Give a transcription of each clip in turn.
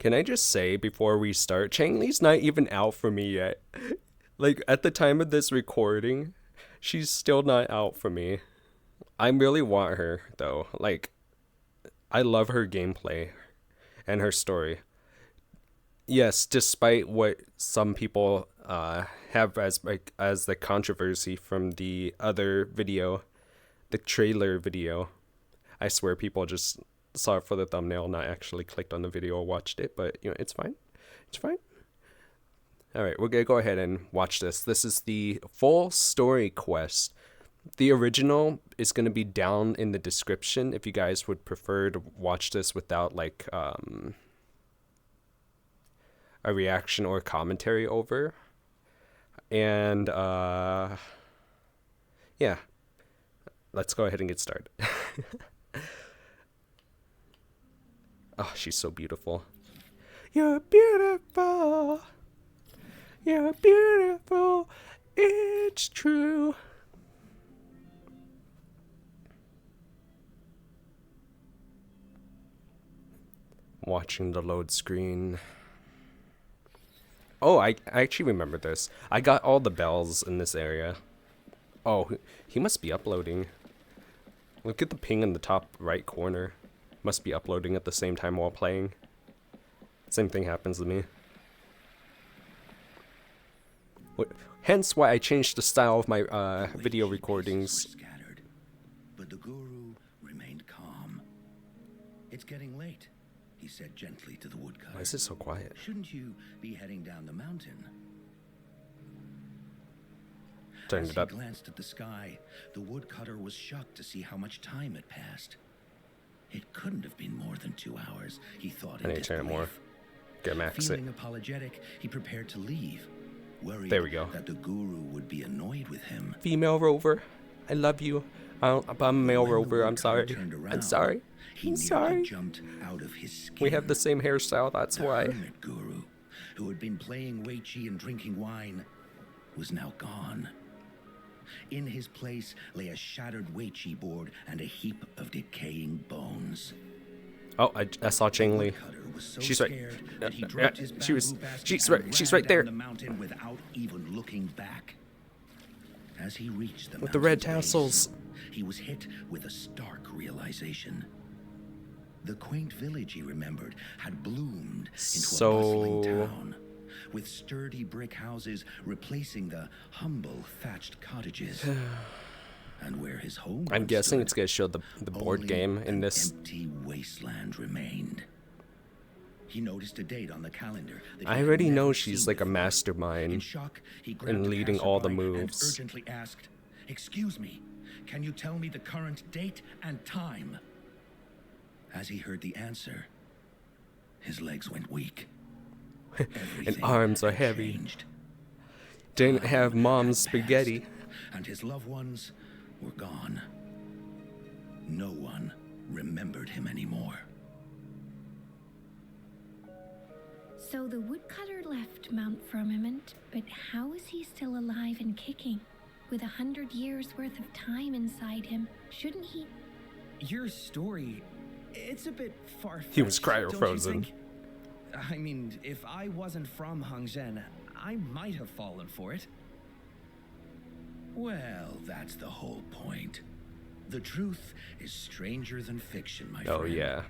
Can I just say before we start, Changli's not even out for me yet. Like, at the time of this recording, she's still not out for me. I really want her, though. Like, I love her gameplay and her story. Yes, despite what some people have as like as the controversy from the other video, the trailer video. I swear people just saw it for the thumbnail, not actually clicked on the video or watched it, but you know, it's fine. It's fine. All right, we're going to go ahead and watch this. This is the full story quest. The original is going to be down in the description if you guys would prefer to watch this without like a reaction or commentary over. And yeah, let's go ahead and get started. Oh, she's so beautiful. You're beautiful. You're beautiful. It's true. Watching the load screen. Oh, I actually remember this. I got all the bells in this area. Oh, he must be uploading. Look at the ping in the top right corner. Must be uploading at the same time while playing. Same thing happens to me. Hence why I changed the style of my video recordings. Scattered, but the guru remained calm. It's getting late, he said gently to the woodcutter. Why is it so quiet? Shouldn't you be heading down the mountain? Turned As it he up. glanced at the sky, the woodcutter was shocked to see how much time had passed. It couldn't have been more than 2 hours, he thought. I need to turn it more. Get max it. Feeling apologetic, he prepared to leave, worried There we go. that the guru would be annoyed with him. Female rover, I love you. I'm a male When the rover. I'm woodcutter sorry. turned I'm around, sorry. He I'm nearly sorry. jumped out of his skin. We have the same hairstyle. That's The why. hermit guru, who had been playing Wei Chi and drinking wine, was now gone. In his place lay a shattered Wei Chi board and a heap of decaying bones. Oh, I saw Changli. Woodcutter was so She's right. scared that he Yeah, dropped his she was- bamboo basket she's and right- she's ran right there. down the mountain without even looking back. As he reached the With the red mountain's base, tassels. he was hit with a stark realization. The quaint village he remembered had bloomed into a bustling town, with sturdy brick houses replacing the humble thatched cottages. And where his home I'm once guessing stood, it's gonna show the board only game in an this. empty wasteland remained. He noticed a date on the calendar. That he I had already know never she's seen like a before. In mastermind shock, he in grabbed a leading all the passerby and moves. urgently asked, "Excuse me, can you tell me the current date and time?" As he heard the answer, his legs went weak. And Everything arms are had heavy. changed. Didn't have Time mom's had passed, spaghetti. and his loved ones were gone. No one remembered him anymore. So the woodcutter left Mount Firmament, but how is he still alive and kicking? With 100 years worth of time inside him, shouldn't he? Your story, it's a bit far-fetched. He was don't you cryo-frozen. think? I mean, if I wasn't from Hongzhen, I might have fallen for it. Well, that's the whole point. The truth is stranger than fiction, my Oh friend. yeah.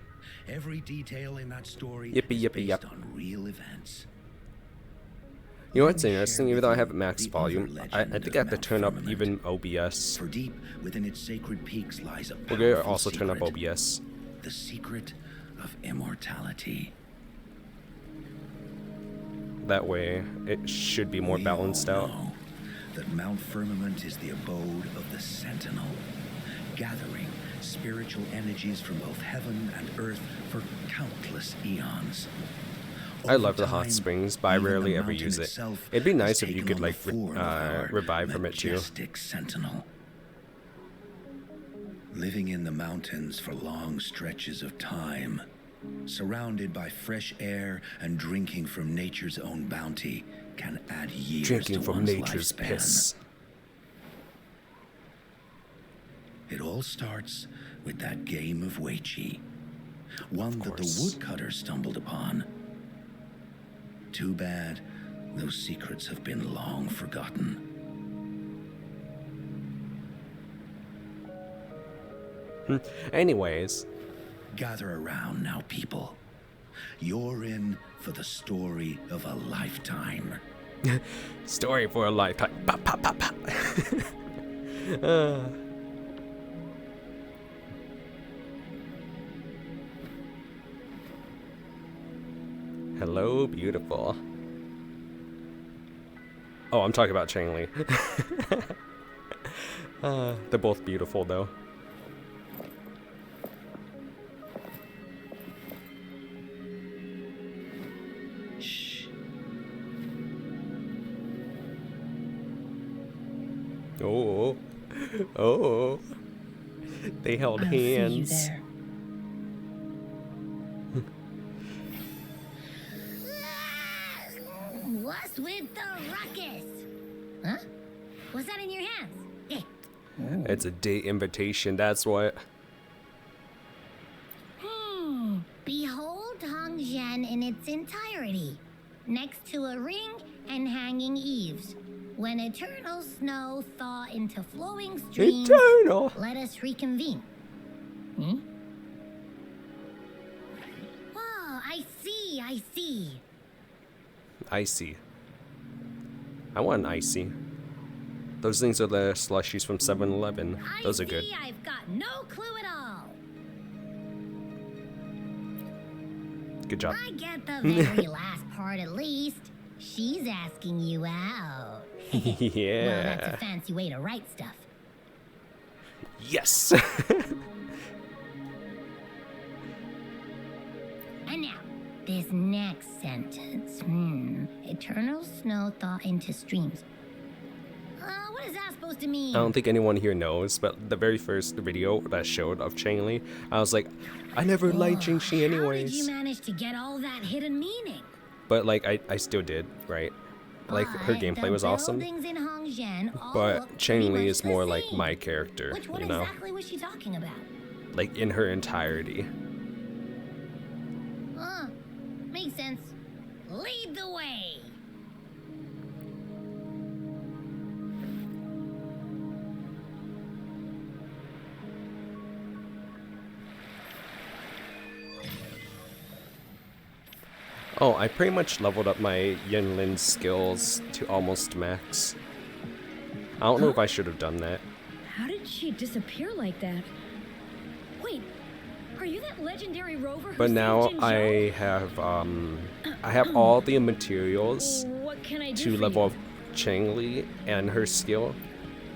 Every detail in that story Yippee, is yippee, based yep. on real events. You know what's Let me interesting? share Even though I with have you it max the volume, other I legend think I have of to Mount turn up Firmament. even OBS. For deep within its sacred peaks lies a We're gonna powerful also turn up secret, OBS. the secret of immortality. That way, it should be more We balanced all out. know that Mount Firmament is the abode of the Sentinel, gathering spiritual energies from both heaven and earth for countless eons. I love Over the hot time, springs, but I even the rarely ever mountain use it. itself It'd be has nice if you taken could on like the form of our revive from it too. majestic Sentinel. Living in the mountains for long stretches of time, surrounded by fresh air and drinking from nature's own bounty, can add years Drinking to from one's nature's lifespan. piss. It all starts with that game of Wei Chi, one that the course. woodcutter stumbled upon. Too bad. Those secrets have been long forgotten. Anyways. Gather around now, people. You're in for the story of a lifetime. Story for a lifetime. Pa, pa, pa, pa. Hello, beautiful. Oh, I'm talking about Changli. They're both beautiful, though. Shh. Oh, oh, they held hands. See you there. What's with the ruckus? Huh? What's that in your hands? Eh. It's a date invitation, that's what. Behold Hongzhen in its entirety, next to a ring and hanging eaves. When eternal snow thaw into flowing streams, Eternal. let us reconvene. Oh, I see, I see. Icy. I want an icy. Those things are the slushies from 7-Eleven. Those are good. I've got no clue at all. Good job. I get the very last part at least. She's asking you out. Well, that's a Yeah. fancy way to write stuff. Yes. And now, this next sentence. Eternal snow thaw into streams. What is that supposed to mean? I don't think anyone here knows, but the very first video that showed of Changli, I was like, I never liked Changli How did you anyways. manage to get all that hidden meaning? But like, I still did, right? Like, her But gameplay the was awesome. buildings in Hongzhen all But look pretty Changli much is the more like same. my character, Which one you know? exactly was she talking about? Like, in her entirety. Makes sense. Lead the way. Oh, I pretty much leveled up my Yinlin skills to almost max. I don't know if I should have done that. How did she disappear like that? Wait, are you that legendary rover who But saved now Jinzhou? I have all the materials What can I do to for level you? up Changli and her skill,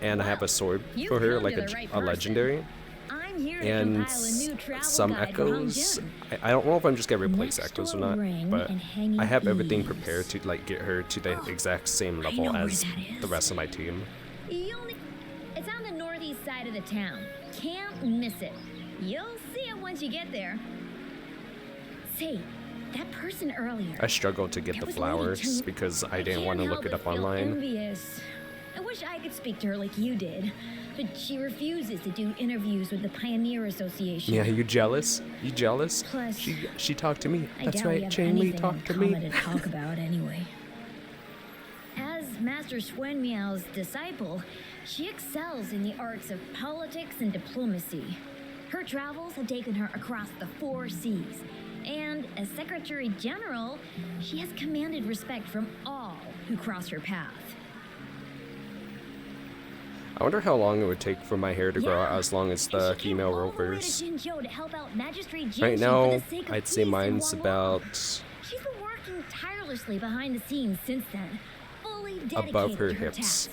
and I have a sword You've for her, come like to the right a person. legendary, I'm here to and compile a new travel some guide for echoes. Hongzhen. I don't know if I'm just gonna replace Next echoes to or a not, ring but and hanging I have everything eaves. prepared to like get her to the exact same I level know where as that the is. rest of my team. It's on the northeast side of the town. Can't miss it. You'll see it once you get there. Say, that person earlier. I struggled to get That the was Lady flowers Chang- because I didn't can't want to help look it but up feel online. Envious. I wish I could speak to her like you did, but she refuses to do interviews with the Pioneer Association. Yeah, you jealous? You jealous? Plus, She talked to me. I That's doubt we right, have Changli anything talked to in me. common to talk about anyway. As Master Swen Miao's disciple, she excels in the arts of politics and diplomacy. Her travels have taken her across the 4 seas, and as Secretary General, she has commanded respect from all who cross her path. I wonder how long it would take for my hair to grow out Yeah, as long as and the she came female all the way to rovers. Jinzhou to help out Magistrate Right Jinxi now, for the sake of I'd say peace in mine's Wuwa. about She's been working tirelessly behind the scenes since then, fully dedicated above her to her hips. task.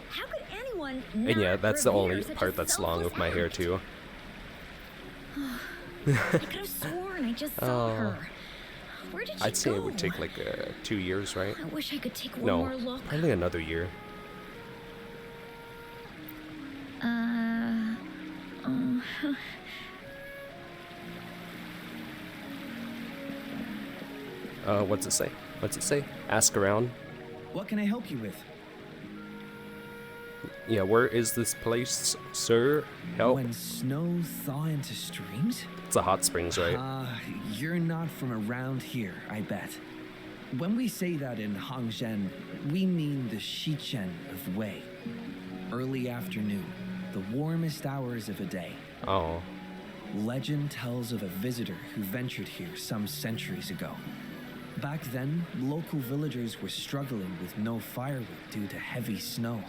How could anyone And not yeah, that's the revere only such a part that's long with my hair selfless too. act? I could have sworn I just saw Oh. her. Where did she I'd say go? it would take like 2 years, right? I wish I could take one No, more look. probably another year. What's it say? What's it say? Ask around. What can I help you with? Yeah, where is this place, sir? Help. When snow thaw into streams? It's a hot springs, right? You're not from around here, I bet. When we say that in Hongzhen, we mean the Shichen of Wei. Early afternoon, the warmest hours of a day. Oh. Legend tells of a visitor who ventured here some centuries ago. Back then, local villagers were struggling with no firewood due to heavy snow.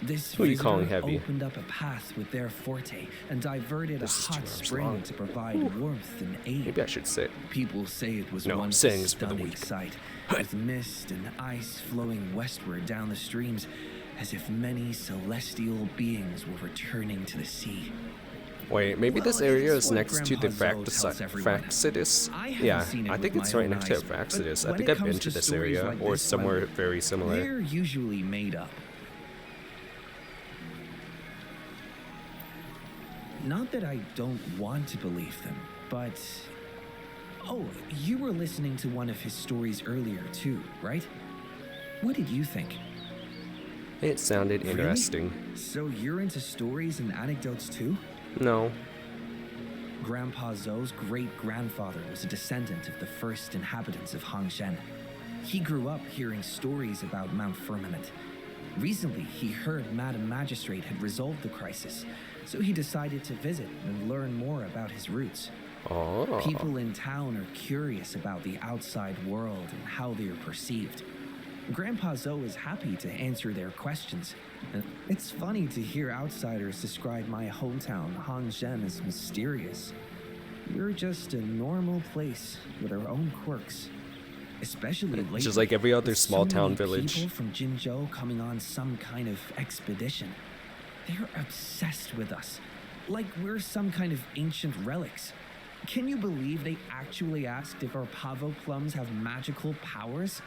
This Who are you calling visitor heavy? opened up a path with their forte and diverted This is a 2 hot hours spring long. to provide warmth and aid. Maybe I should sit. People say it was No, once sitting a is for the stunning weak. sight, with mist and ice flowing westward down the streams, as if many celestial beings were returning to the sea. Wait, maybe this Well, area it's is what next to the Grandpa Zoe tells everyone. Fraxidus. I haven't Yeah, seen it I with think it's my right own next to eyes, Fraxidus. but I think when I've it been comes to to this stories area like or this somewhere one, very similar. They're usually made up. Not that I don't want to believe them, but... Oh, you were listening to one of his stories earlier too, right? What did you think? It sounded Really? interesting. So you're into stories and anecdotes too? No. Grandpa Zoe's great-grandfather was a descendant of the first inhabitants of Hongzhen. He grew up hearing stories about Mount Firmament. Recently, he heard Madam Magistrate had resolved the crisis, so he decided to visit and learn more about his roots. Oh. People in town are curious about the outside world and how they are perceived. Grandpa Zoe is happy to answer their questions. And it's funny to hear outsiders describe my hometown, Hongzhen, as mysterious. We're just a normal place with our own quirks. Especially lately, Just like every other with small so town many village. people from Jinzhou coming on some kind of expedition. They're obsessed with us, like we're some kind of ancient relics. Can you believe they actually asked if our pavo plums have magical powers?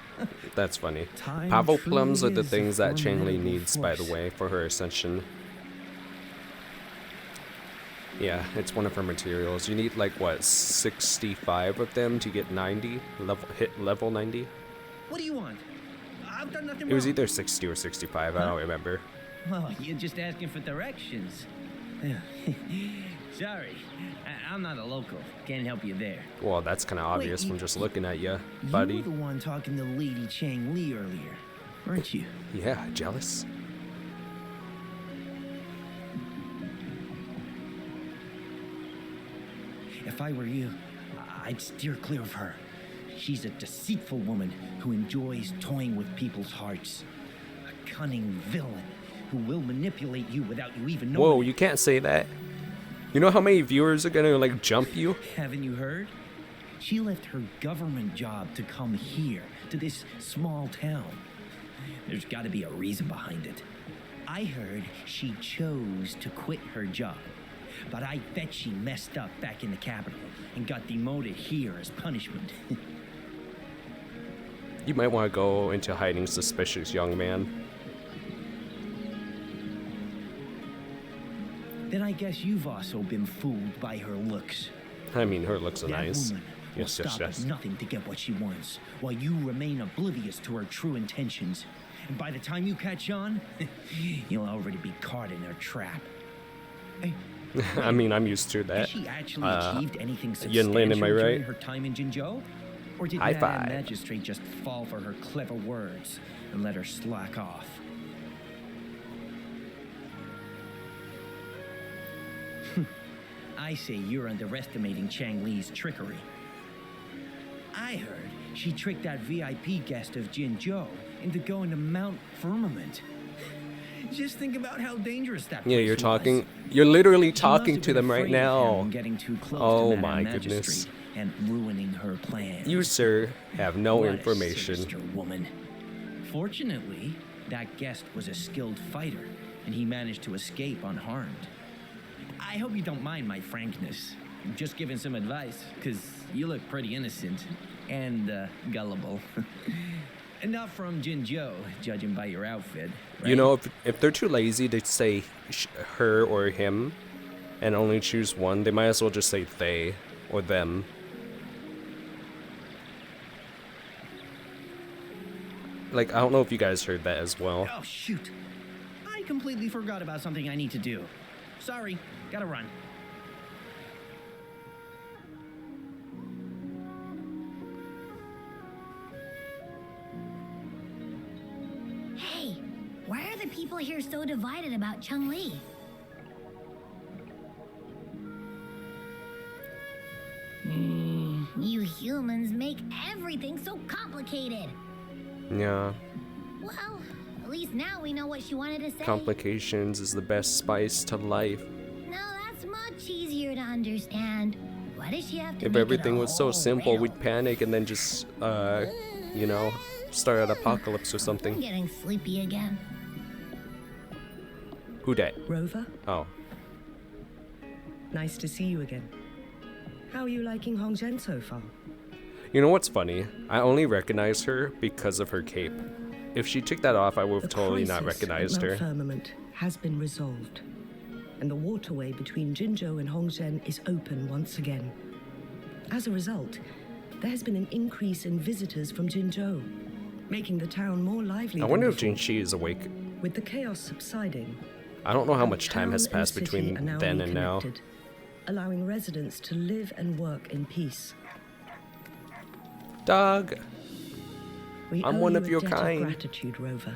That's funny. Time Pavo plums are truly the is a things that Changli formidable needs, by the force. way, for her ascension. Yeah, it's one of her materials. You need like what, 65 of them to get 90? Hit level 90? What do you want? I've done nothing It was wrong. either 60 or 65, I don't remember. Well, you're just asking for directions. Sorry, I'm not a local. Can't help you there. Well, that's kind of obvious Wait, from just looking at you, You buddy. were the one talking to Lady Changli earlier, weren't you? Yeah, jealous. If I were you, I'd steer clear of her. She's a deceitful woman who enjoys toying with people's hearts. A cunning villain who will manipulate you without you even knowing. Whoa, you can't say that. You know how many viewers are gonna like jump you? Haven't you heard? She left her government job to come here, to this small town. There's got to be a reason behind it. I heard she chose to quit her job, but I bet she messed up back in the capital and got demoted here as punishment. You might want to go into hiding, suspicious young man. Then I guess you've also been fooled by her looks. I mean, her looks are That nice. woman will Yes, yes, stop yes. at nothing to get what she wants, while you remain oblivious to her true intentions. And by the time you catch on, you'll already be caught in her trap. Hey, I mean, I'm used to has that. she actually achieved anything Yin substantial Lin, am I during right? her time in Jinzhou? Or did High Madame five. Magistrate just fall for her clever words and let her slack off? I say you're underestimating Changli's trickery. I heard she tricked that VIP guest of Jinzhou into going to Mount Firmament. Just think about how dangerous that Yeah, place you're was. talking. You're literally She must talking have to been them right afraid of now. him getting too close Oh to Madame my Magistrate goodness. and ruining her plans. You, sir, have no What a information. sinister woman. Fortunately, that guest was a skilled fighter, and he managed to escape unharmed. I hope you don't mind my frankness. I'm just giving some advice, because you look pretty innocent and gullible. And not from Jinzhou, judging by your outfit. Right? You know, if they're too lazy to say her or him and only choose one, they might as well just say they or them. Like, I don't know if you guys heard that as well. Oh, shoot. I completely forgot about something I need to do. Sorry, gotta run. the people here so divided about Changli? You humans make everything so complicated. Yeah. Well, at least now we know what she wanted to say. Complications is the best spice to life. No, that's much easier to understand. Why does she have to If make it everything a was so whole simple, riddle? we'd panic and then just, you know, start an apocalypse or I'm something. getting sleepy again. Who dat? Rover, Oh. nice to see you again. How are you liking Hongzhen so far? You know what's funny? I only recognize her because of her cape. If she took that off, I would have The totally not crisis recognized at her. Mount Firmament has been resolved, and the waterway between Jinzhou and Hongzhen is open once again. As a result, there has been an increase in visitors from Jinzhou, making the town more lively. I than wonder if before. Jinxi is awake. With the chaos subsiding, I don't know how the much time has town and passed city between are now then and now. reconnected, allowing residents to live and work in peace. Dog. We I'm owe one you of a your debt kind. Gratitude, Rover,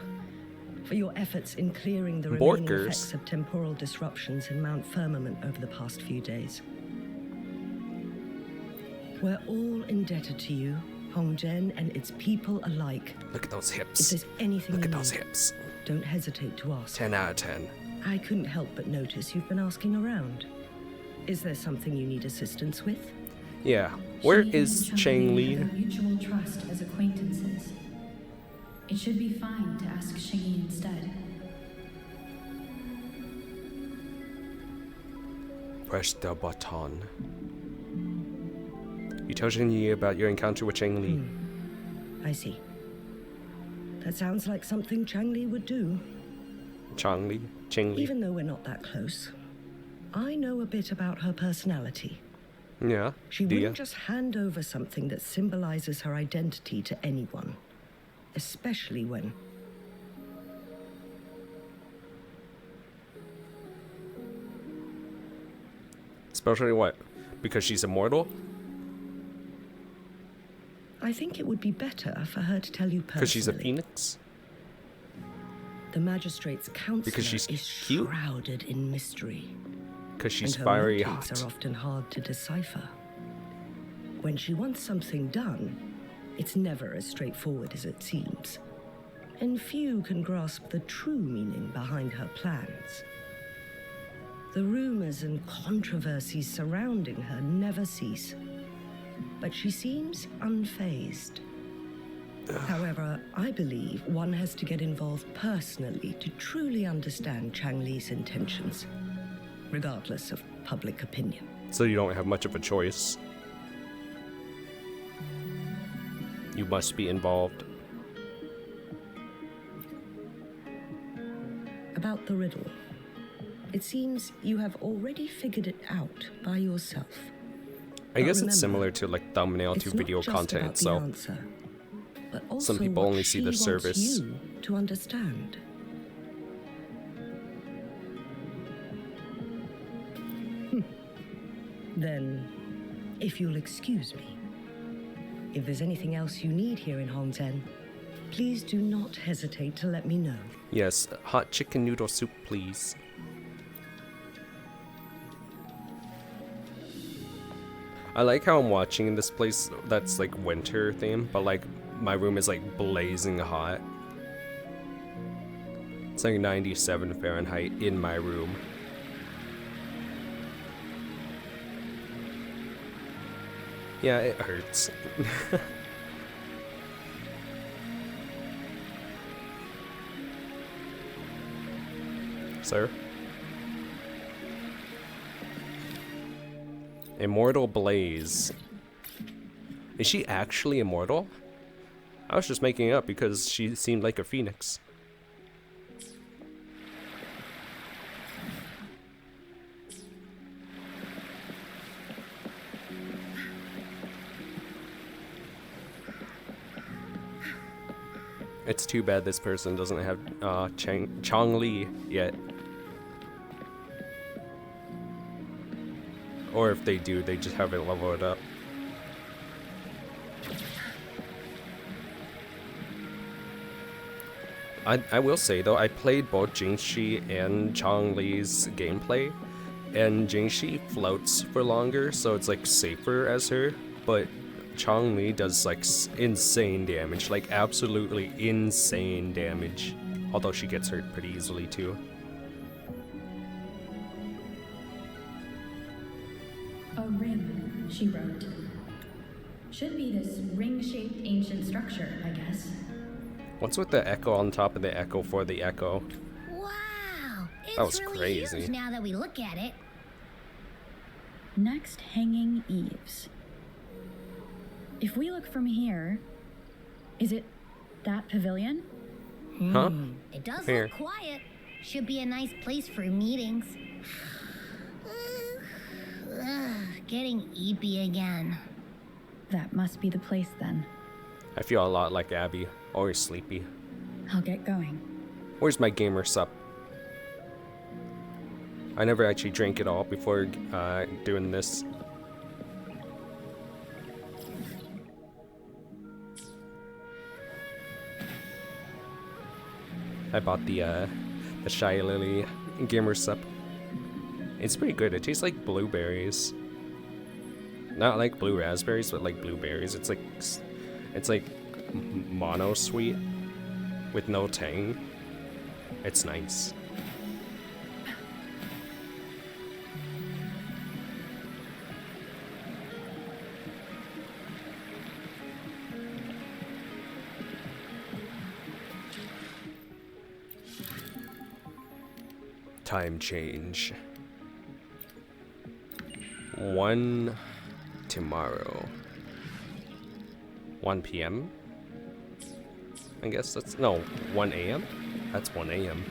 for your efforts in clearing the Borkers. remaining effects of temporal disruptions in Mount Firmament over the past few days. We're all indebted to you, Hongzhen and its people alike. Look at those If hips. there's anything Look you at those need, hips. don't hesitate to ask. 10 out of 10. I couldn't help but notice you've been asking around. Is there something you need assistance with? Yeah. Where She is and Changli Changli? have a mutual trust as acquaintances. It should be fine to ask Shingy instead. Press the button. You tell Changli about your encounter with Changli. I see. That sounds like something Changli would do. Changli? Changli? Even though we're not that close, I know a bit about her personality. Yeah. She Do ya? wouldn't just hand over something that symbolizes her identity to anyone, especially when... Especially what? Because she's immortal? I think it would be better for her to tell you personally. Because she's a phoenix? The magistrate's counselor Because she's is cute? shrouded in mystery. Because she's and her fiery motives hot. are often hard to decipher. When she wants something done, it's never as straightforward as it seems. And few can grasp the true meaning behind her plans. The rumors and controversies surrounding her never cease. But she seems unfazed. However, I believe one has to get involved personally to truly understand Changli's intentions, regardless of public opinion. So you don't have much of a choice. You must be involved. About the riddle, it seems you have already figured it out by yourself. I But guess remember, it's similar to like thumbnail it's to not video just content, about the so answer, but also people what only see she the wants service. you to understand. Then, if you'll excuse me, if there's anything else you need here in Hongzhen, please do not hesitate to let me know. yes, hot chicken noodle soup, please. I like how I'm watching in this place that's like winter theme, but like my room is like blazing hot. It's like 97 Fahrenheit in my room. Yeah, it hurts. Sir? Immortal Blaze. Is she actually immortal? I was just making it up because she seemed like a phoenix. It's too bad this person doesn't have Changli yet. Or if they do, they just haven't leveled it up. I will say though, I played both Jingxi and Changli's gameplay, and Jingxi floats for longer, so it's like safer as her, but Changli does like insane damage, like absolutely insane damage, although she gets hurt pretty easily too. A ring, she wrote. Should be this ring-shaped ancient structure, I guess. What's with the echo on top of the echo for the echo? Wow, That was it's really crazy. huge now that we look at it. Next, hanging eaves. If we look from here, is it that pavilion? Huh? It does Here. look quiet. Should be a nice place for meetings. Getting eepy again. That must be the place then. I feel a lot like Abby, always sleepy. I'll get going. Where's my gamer sup? I never actually drank it all before doing this. I bought the Shy Lily gamer sup. It's pretty good. It tastes like blueberries. Not like blue raspberries, but like blueberries. It's like mono sweet with no tang. It's nice. Time change. 1 tomorrow. 1 p.m. I guess that's, no, 1 a.m. That's 1 a.m.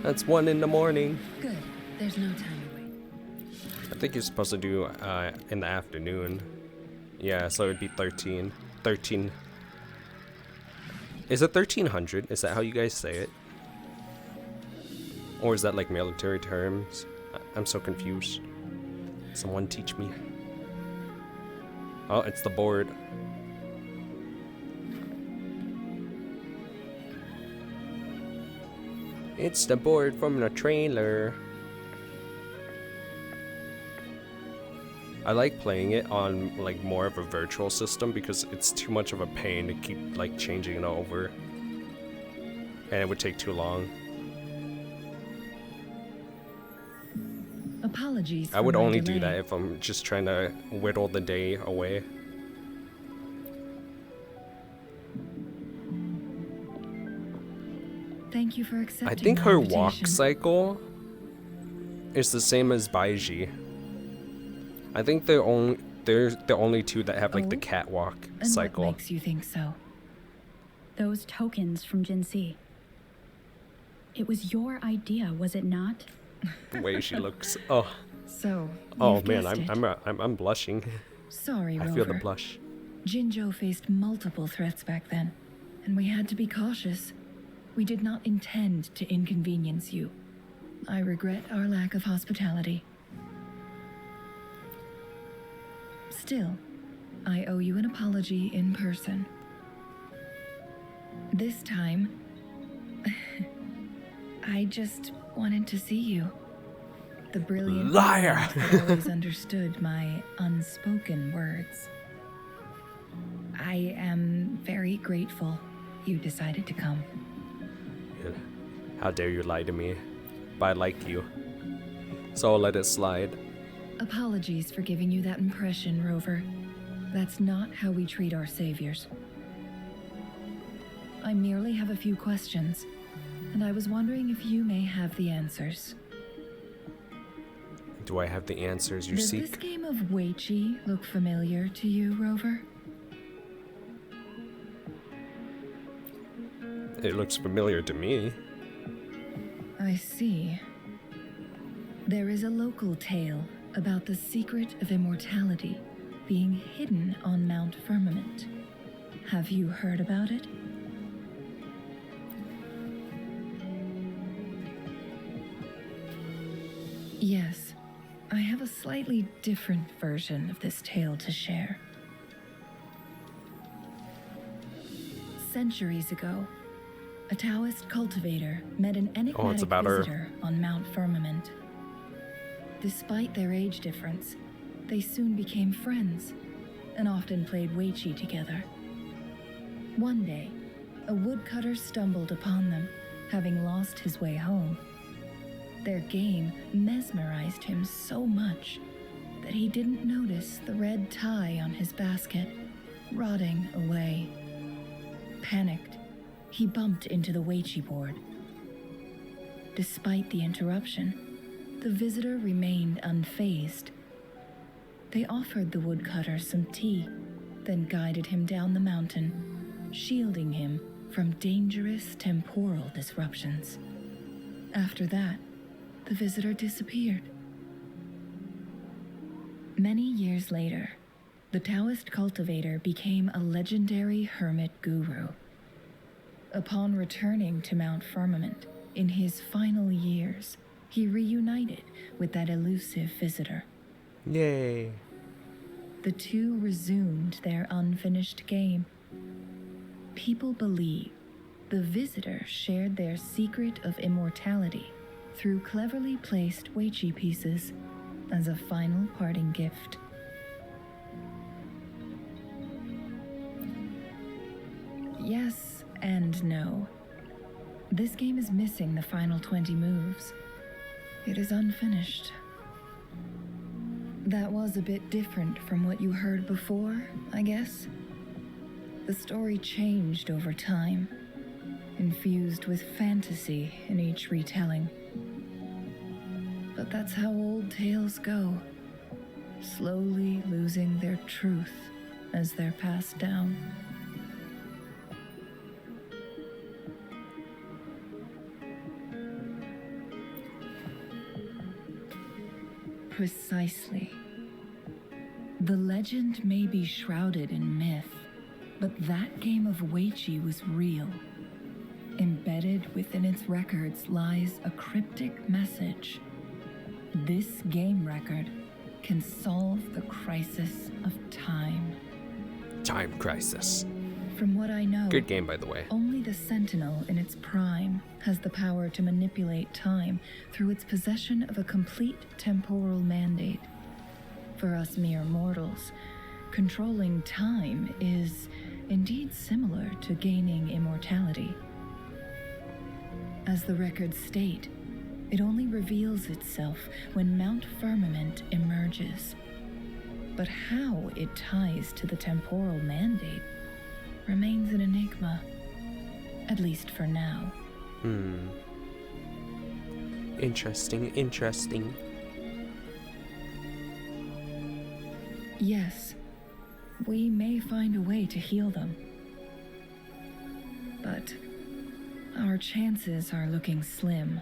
That's 1 in the morning. Good. There's no time to wait. I think you're supposed to do in the afternoon. Yeah, so it'd be 13. 13. Is it 1300? Is that how you guys say it? Or is that like military terms? I'm so confused. Someone teach me. Oh, it's the board. It's the board from the trailer. I like playing it on like more of a virtual system because it's too much of a pain to keep like changing it over. And it would take too long. Apologies. I would for my only do delay. that if I'm just trying to whittle the day away. Thank you for accepting. I think my her invitation. walk cycle is the same as Baiji. I think they're the only two that have like the Oh? catwalk And cycle. what makes you think so? Those tokens from Jinxi. It was your idea, was it not? The way she looks. Oh, So. oh you've man, guessed it. I'm blushing. Sorry, I Rover. feel the blush. Jinzhou faced multiple threats back then, and we had to be cautious. We did not intend to inconvenience you. I regret our lack of hospitality. Still, I owe you an apology in person. This time, I just wanted to see you. The brilliant Liar! had always understood my unspoken words. I am very grateful you decided to come. How dare you lie to me? But I like you. So I'll let it slide. Apologies for giving you that impression, Rover. That's not how we treat our saviors. I merely have a few questions, and I was wondering if you may have the answers. Do I have the answers you Does this seek? game of Weiqi look familiar to you, Rover? It looks familiar to me. I see. There is a local tale about the secret of immortality being hidden on Mount Firmament. Have you heard about it? Yes, I have a slightly different version of this tale to share. Centuries ago, A Taoist cultivator met an enigmatic about her. visitor on Mount Firmament. Despite their age difference, they soon became friends and often played Weiqi together. One day, a woodcutter stumbled upon them, having lost his way home. Their game mesmerized him so much that he didn't notice the red tie on his basket rotting away. Panicked, he bumped into the Weiqi board. Despite the interruption, the visitor remained unfazed. They offered the woodcutter some tea, then guided him down the mountain, shielding him from dangerous temporal disruptions. After that, the visitor disappeared. Many years later, the Taoist cultivator became a legendary hermit guru. Upon returning to Mount Firmament in his final years, he reunited with that elusive visitor. Yay. The two resumed their unfinished game. People believe the visitor shared their secret of immortality through cleverly placed Weiqi pieces as a final parting gift. Yes and no. This game is missing the final 20 moves. It is unfinished. That was a bit different from what you heard before, I guess. The story changed over time, infused with fantasy in each retelling. But that's how old tales go, slowly losing their truth as they're passed down. Precisely. The legend may be shrouded in myth, but that game of Weiqi was real. Embedded within its records lies a cryptic message. This game record can solve the crisis of time. Time crisis. From what I know, Good game, by the way. only the Sentinel in its prime has the power to manipulate time through its possession of a complete temporal mandate. For us mere mortals, controlling time is indeed similar to gaining immortality. As the records state, it only reveals itself when Mount Firmament emerges. But how it ties to the temporal mandate remains an enigma, at least for now. Interesting. Yes, we may find a way to heal them. But our chances are looking slim.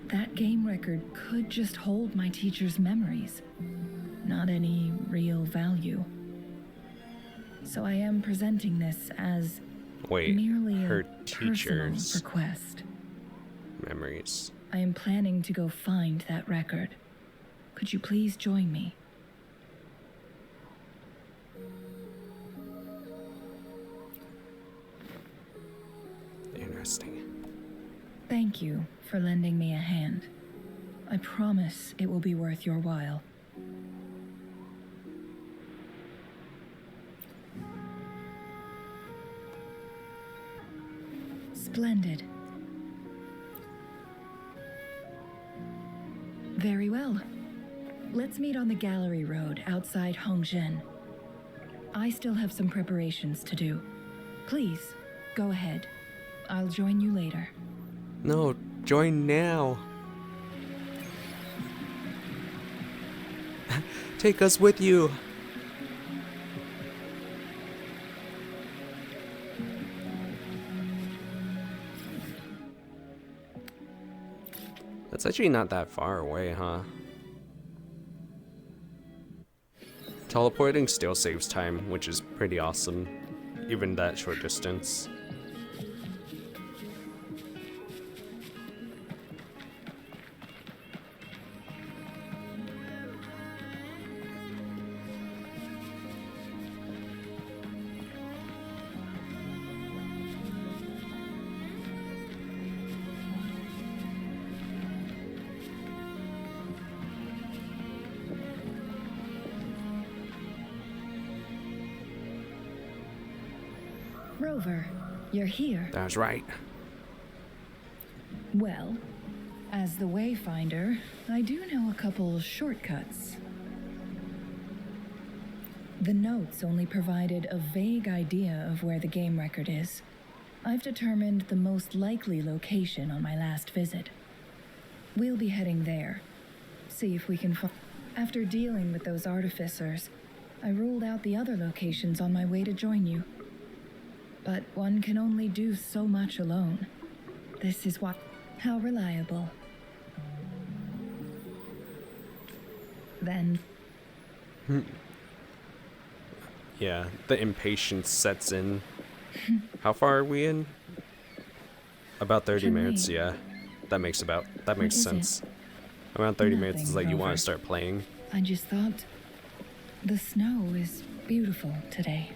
That game record could just hold my teacher's memories, not any real value. So I am presenting this as merely her a teacher's personal request. memories. I am planning to go find that record. Could you please join me? Interesting. Thank you for lending me a hand. I promise it will be worth your while. Splendid. Very well. Let's meet on the gallery road outside Hongzhen. I still have some preparations to do. Please, go ahead. I'll join you later. No, join now. Take us with you. That's actually not that far away, huh? Teleporting still saves time, which is pretty awesome, even that short distance. Rover, you're here. That's right. Well, as the Wayfinder, I do know a couple shortcuts. The notes only provided a vague idea of where the game record is. I've determined the most likely location on my last visit. We'll be heading there. See if we can find... After dealing with those artificers, I ruled out the other locations on my way to join you. But one can only do so much alone. This is what... How reliable. Then... Yeah, the impatience sets in. How far are we in? About 30 Changli. minutes, yeah. That makes is sense. Around 30 minutes is Nothing, like you want Rover. to start playing. I just thought... The snow is beautiful today.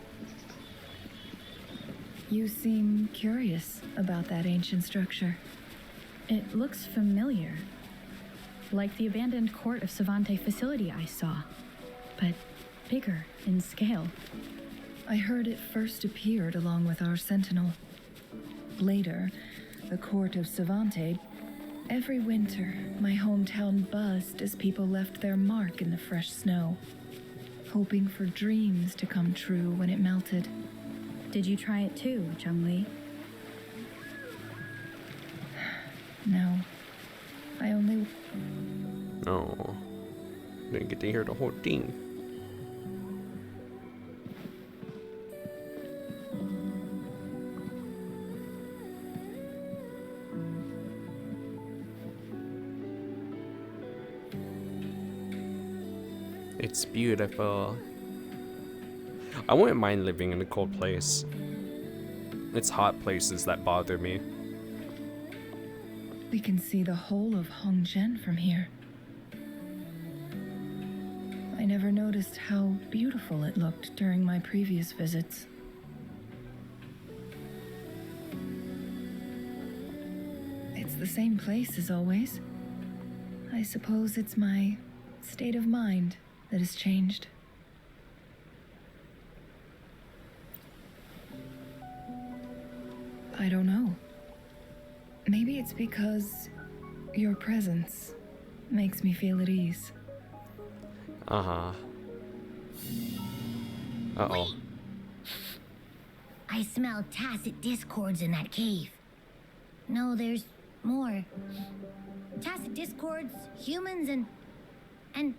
You seem curious about that ancient structure. It looks familiar. Like the abandoned court of Savante facility I saw, but bigger in scale. I heard it first appeared along with our sentinel. Later, the court of Savante. Every winter, my hometown buzzed as people left their mark in the fresh snow, hoping for dreams to come true when it melted. Did you try it too, Changli? No, I only... Oh. Didn't get to hear the whole thing. It's beautiful. I wouldn't mind living in a cold place. It's hot places that bother me. We can see the whole of Hongzhen from here. I never noticed how beautiful it looked during my previous visits. It's the same place as always. I suppose it's my state of mind that has changed. I don't know. Maybe it's because your presence makes me feel at ease. Uh-huh. Uh-oh. I smell tacit discords in that cave. No, there's more. Tacit discords, humans, and...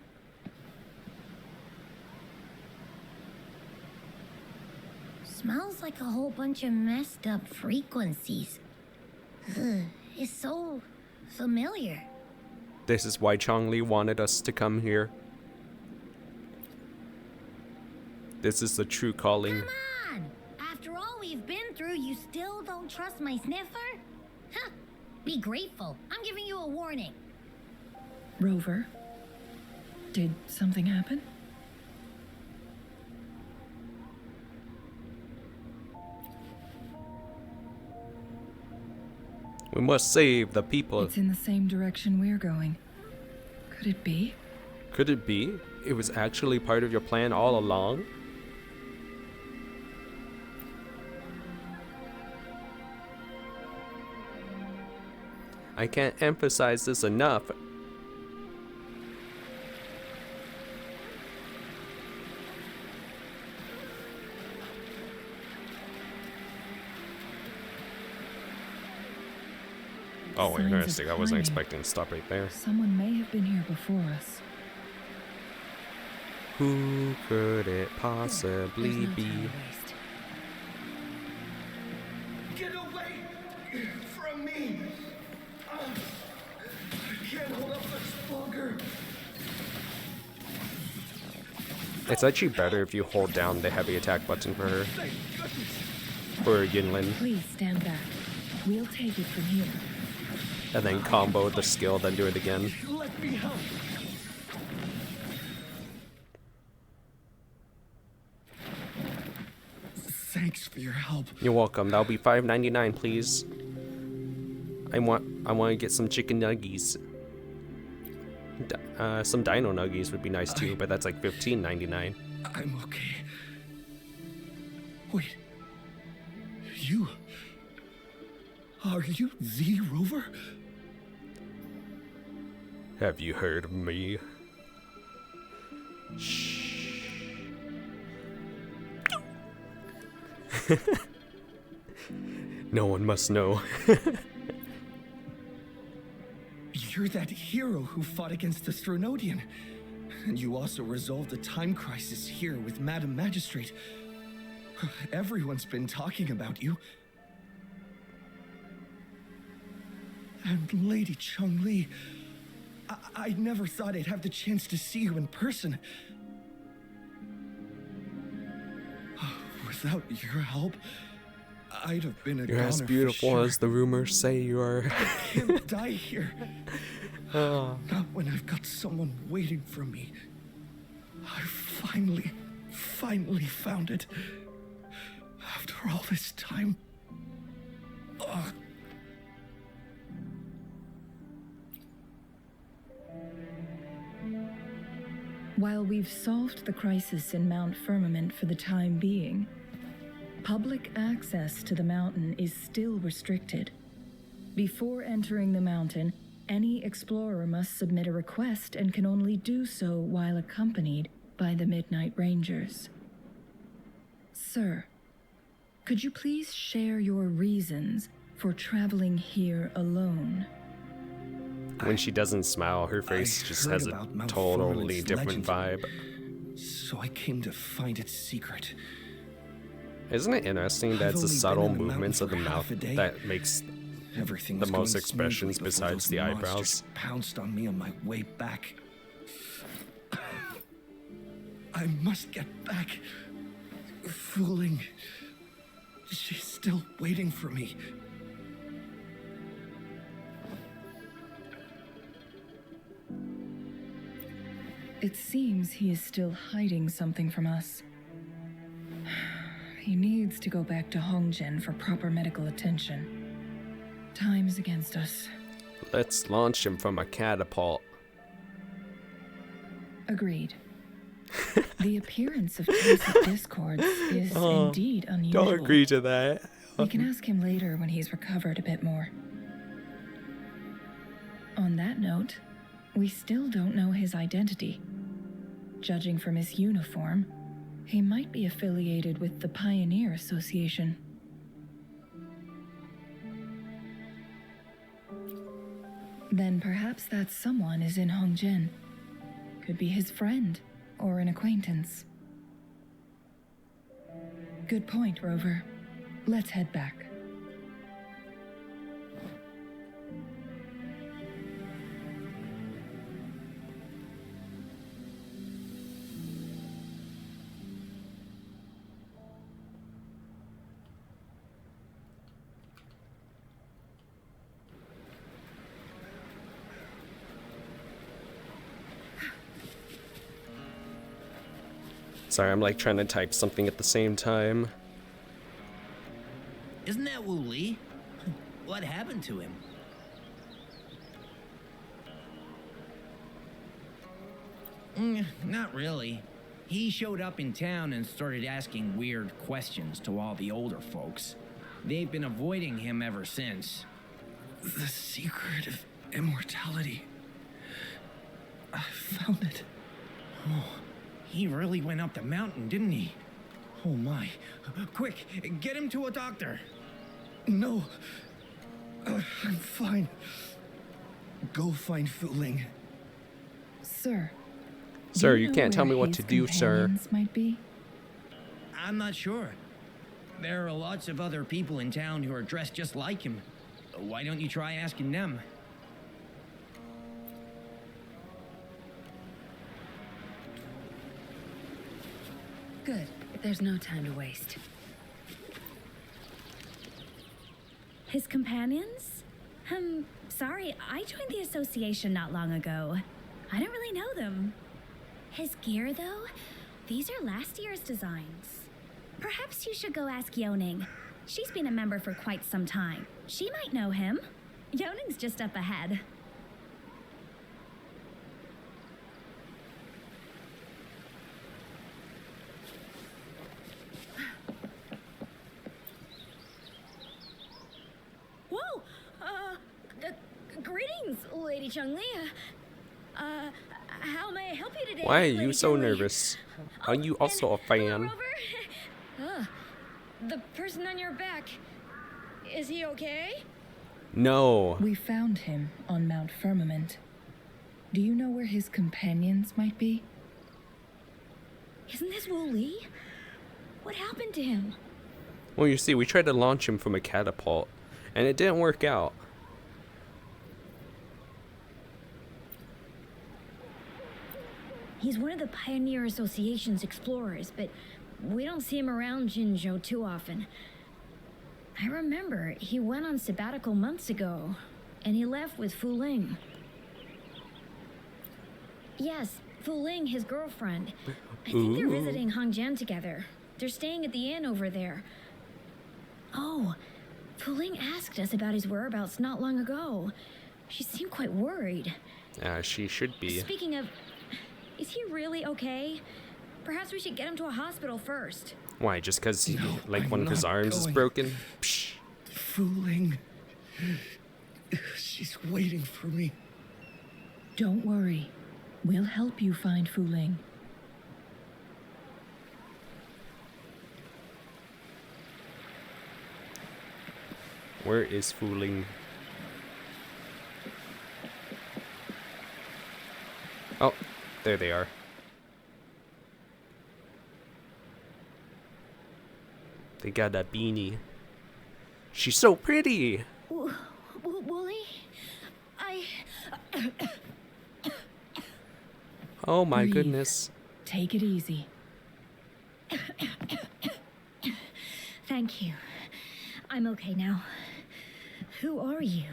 Smells like a whole bunch of messed up frequencies. Ugh, it's so familiar. This is why Changli wanted us to come here. This is the true calling. Come on! After all we've been through, you still don't trust my sniffer? Huh. Be grateful. I'm giving you a warning. Rover, did something happen? We must save the people. It's in the same direction we're going. Could it be? Could it be? It was actually part of your plan all along? I can't emphasize this enough. Oh, Signs of interesting. I wasn't climbing. expecting to stop right there. Someone may have been here before us. Who could it There's possibly no be? time to waste. Get away from me! I can't hold up much longer. It's actually better if you hold down the heavy attack button for her. Thank goodness. For Yinlin. Please stand back. We'll take it from here. And then combo the skill, then do it again. Let me help. Thanks for your help. You're welcome. That'll be $5.99, please. I want to get some chicken nuggies. Some dino nuggies would be nice too, but that's like $15.99. I'm okay. Wait. You. Are you the rover? Have you heard of me? Shh. No one must know. You're that hero who fought against the Stronodian. And you also resolved the time crisis here with Madam Magistrate. Everyone's been talking about you. And Lady Changli, I never thought I'd have the chance to see you in person. Without your help, I'd have been a You're as goner for beautiful sure. as the rumors say you are. I can't die here. Not when I've got someone waiting for me. I finally found it. After all this time. Ugh. While we've solved the crisis in Mount Firmament for the time being, public access to the mountain is still restricted. Before entering the mountain, any explorer must submit a request and can only do so while accompanied by the Midnight Rangers. Sir, could you please share your reasons for traveling here alone? When she doesn't smile, her face just heard has a about Mount totally Firmament's different vibe. So I came to find its secret. Isn't it interesting that it's the I've only subtle been in the movements of the mountain for mouth half a day. that makes Everything the was most going expressions smoothly before besides those the monsters eyebrows? pounced on me on my way back. I must get back. Fuling. She's still waiting for me. It seems he is still hiding something from us. He needs to go back to Hongzhen for proper medical attention. Time's against us. Let's launch him from a catapult. Agreed. The appearance of tacit discords is indeed unusual. Don't agree to that. We can ask him later when he's recovered a bit more. On that note, we still don't know his identity. Judging from his uniform, he might be affiliated with the Pioneer Association. Then perhaps that someone is in Hongzhen. Could be his friend or an acquaintance. Good point, Rover. Let's head back. Sorry, I'm like trying to type something at the same time. Isn't that Wuli? What happened to him? Not really. He showed up in town and started asking weird questions to all the older folks. They've been avoiding him ever since. The secret of immortality. I found it. He really went up the mountain, didn't he? Oh my. Quick, get him to a doctor. No. I'm fine. Go find Fuling. Sir. Sir, do you know can't tell where me what his to do, sir. companions might be? I'm not sure. There are lots of other people in town who are dressed just like him. Why don't you try asking them? Good. There's no time to waste. His companions? Sorry, I joined the association not long ago. I don't really know them. His gear, though? These are last year's designs. Perhaps you should go ask Yoning. She's been a member for quite some time. She might know him. Yoning's just up ahead. Lady Changli. How may I help you today? Why are Lady you so Changli? nervous? Are you also a fan? The person on your back, is he okay? No. We found him on Mount Firmament. Do you know where his companions might be? Isn't this Wuli? What happened to him? Well, you see, we tried to launch him from a catapult, and it didn't work out. He's one of the Pioneer Association's explorers, but we don't see him around Jinzhou too often. I remember he went on sabbatical months ago, and he left with Fuling. Yes, Fuling, his girlfriend. I think they're visiting Hongzhen together. They're staying at the inn over there. Oh, Fuling asked us about his whereabouts not long ago. She seemed quite worried. She should be. Speaking of, is he really okay? Perhaps we should get him to a hospital first. Why, just because I'm one of his not arms is going. broken? Psh. Fuling. She's waiting for me. Don't worry. We'll help you find Fuling. Where is Fuling? Oh, there they are. They got a beanie. She's so pretty. Wuli? Oh my Breathe. goodness. Take it easy. Thank you. I'm okay now. Who are you?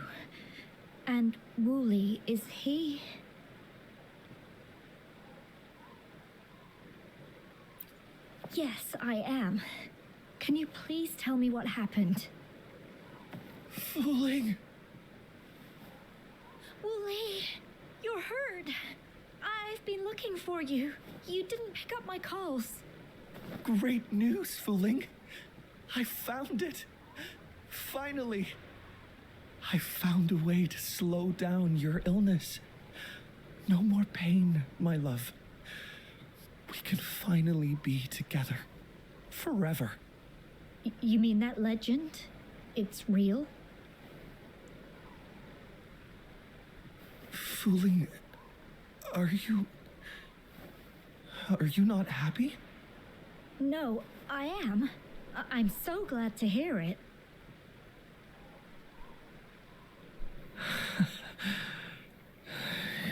And Wuli, is he? Yes, I am. Can you please tell me what happened? Fuling. Wuli, you're hurt. I've been looking for you. You didn't pick up my calls. Great news, Fuling. I found it. Finally. I found a way to slow down your illness. No more pain, my love. We can finally be together. Forever. You mean that legend? It's real? Fuling, are you not happy? No, I am. I'm so glad to hear it.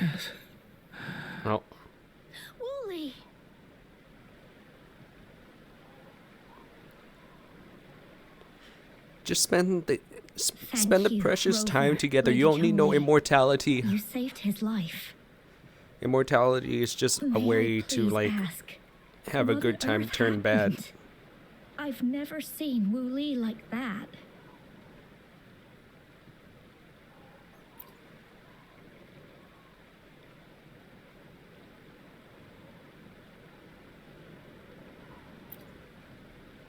Yes. Oh, Wuli! just spend the you, precious time Rover, together. Lady You don't need no Changli. immortality. You saved his life. Immortality is just a May I way to please ask, have a what good on time earth turn bad. happened? I've never seen Wuli like that.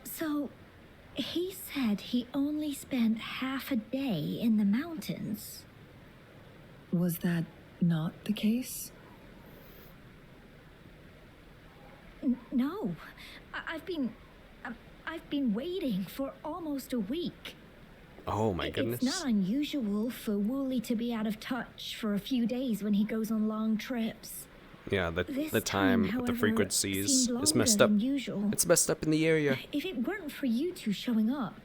So, he said he only spent half a day in the mountains. Was that not the case? No, I've been waiting for almost a week. Oh my goodness. It's not unusual for Wuli to be out of touch for a few days when he goes on long trips. Yeah, This the time, however, the frequencies seemed is longer messed up. than usual. It's messed up in the area. If it weren't for you two showing up,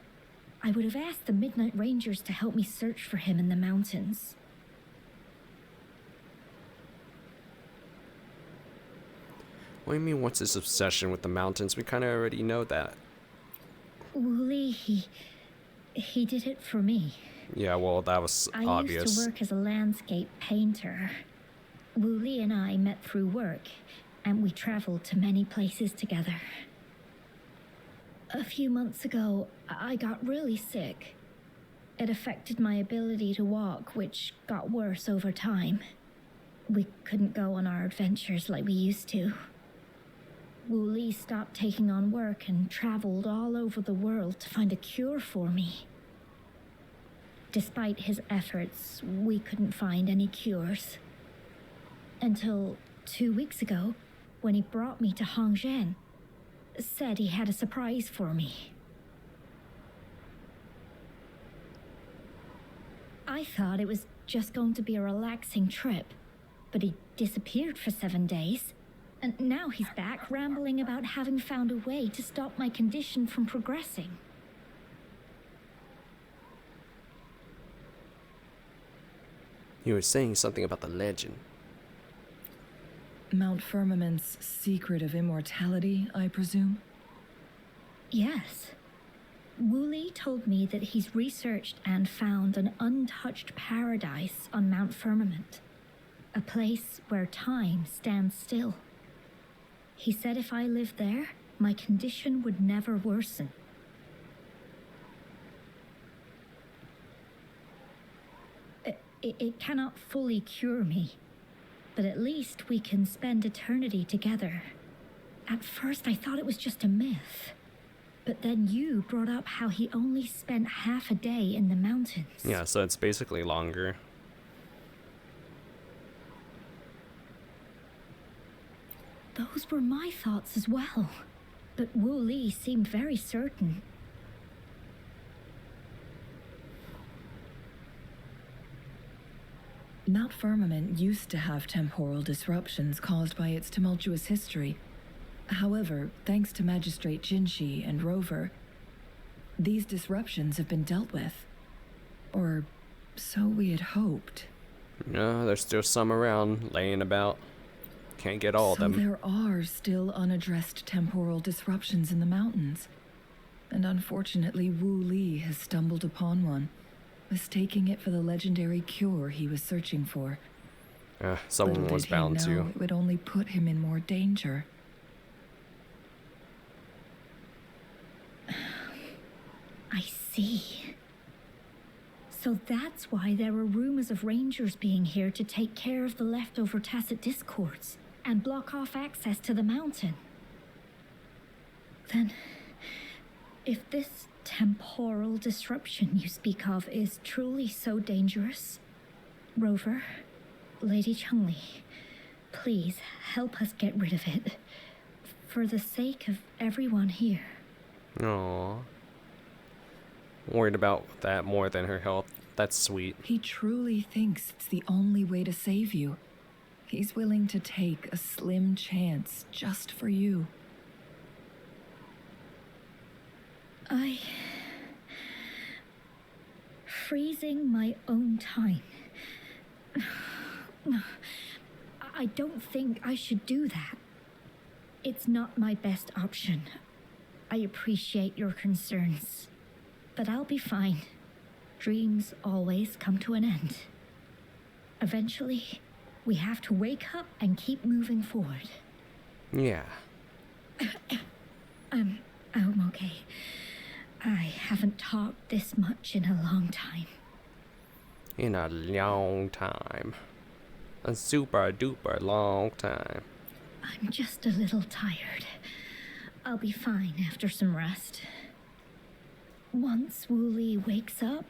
I would have asked the Midnight Rangers to help me search for him in the mountains. What do you mean, what's his obsession with the mountains? We kind of already know that. Wuli, he did it for me. Yeah, well, that was I obvious. used to work as a landscape painter. Wuli and I met through work, and we traveled to many places together. A few months ago, I got really sick. It affected my ability to walk, which got worse over time. We couldn't go on our adventures like we used to. Wuli stopped taking on work and traveled all over the world to find a cure for me. Despite his efforts, we couldn't find any cures. Until 2 weeks ago, when he brought me to Hongzhen, said he had a surprise for me. I thought it was just going to be a relaxing trip, but he disappeared for 7 days, and now he's back rambling about having found a way to stop my condition from progressing. You were saying something about the legend. Mount Firmament's secret of immortality, I presume? Yes. Wuli told me that he's researched and found an untouched paradise on Mount Firmament, a place where time stands still. He said if I lived there, my condition would never worsen. It cannot fully cure me, but at least we can spend eternity together. At first I thought it was just a myth, but then you brought up how he only spent half a day in the mountains. Yeah, so it's basically longer. Those were my thoughts as well, but Wuli seemed very certain. Mount Firmament used to have temporal disruptions caused by its tumultuous history. However, thanks to Magistrate Jinshi and Rover, these disruptions have been dealt with. Or so we had hoped. No, there's still some around, laying about. Can't get all of them. So there are still unaddressed temporal disruptions in the mountains. And unfortunately, Wuli has stumbled upon one, mistaking it for the legendary cure he was searching for. Someone Little was did he bound know to. it would only put him in more danger. I see. So that's why there were rumors of rangers being here to take care of the leftover tacit discords and block off access to the mountain. Then, if this temporal disruption you speak of is truly so dangerous, Rover, Lady Changli, please help us get rid of it, for the sake of everyone here. Aww. Worried about that more than her health. That's sweet. He truly thinks it's the only way to save you. He's willing to take a slim chance just for you. Freezing my own time. I don't think I should do that. It's not my best option. I appreciate your concerns, but I'll be fine. Dreams always come to an end. Eventually, we have to wake up and keep moving forward. Yeah. I'm okay. I haven't talked this much in a long time. In a long time. A super duper long time. I'm just a little tired. I'll be fine after some rest. Once Wuli wakes up,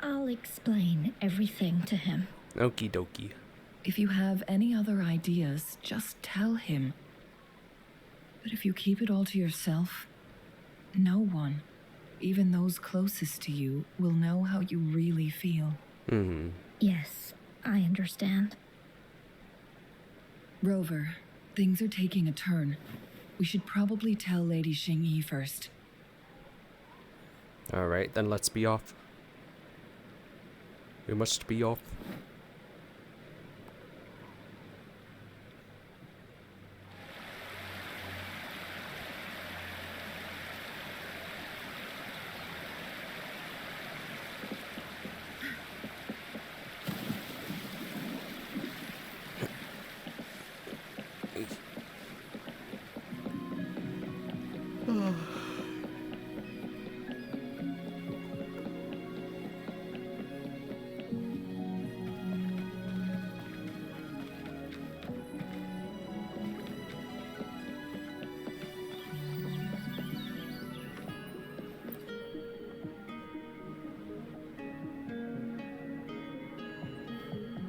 I'll explain everything to him. Okie dokie. If you have any other ideas, just tell him. But if you keep it all to yourself, no one, even those closest to you, will know how you really feel. Mm-hmm. Yes, I understand. Rover, things are taking a turn. We should probably tell Lady Xingyi first. Alright, then let's be off. We must be off.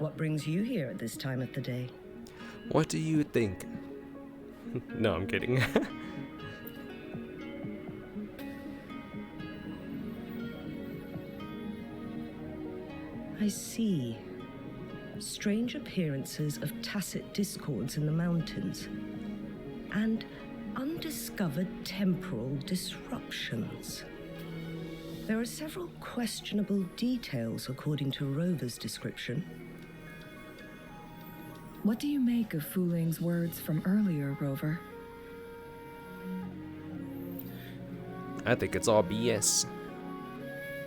What brings you here at this time of the day? What do you think? No, I'm kidding. I see. Strange appearances of tacit discords in the mountains. And undiscovered temporal disruptions. There are several questionable details according to Rover's description. What do you make of Fuling's words from earlier, Rover? I think it's all BS.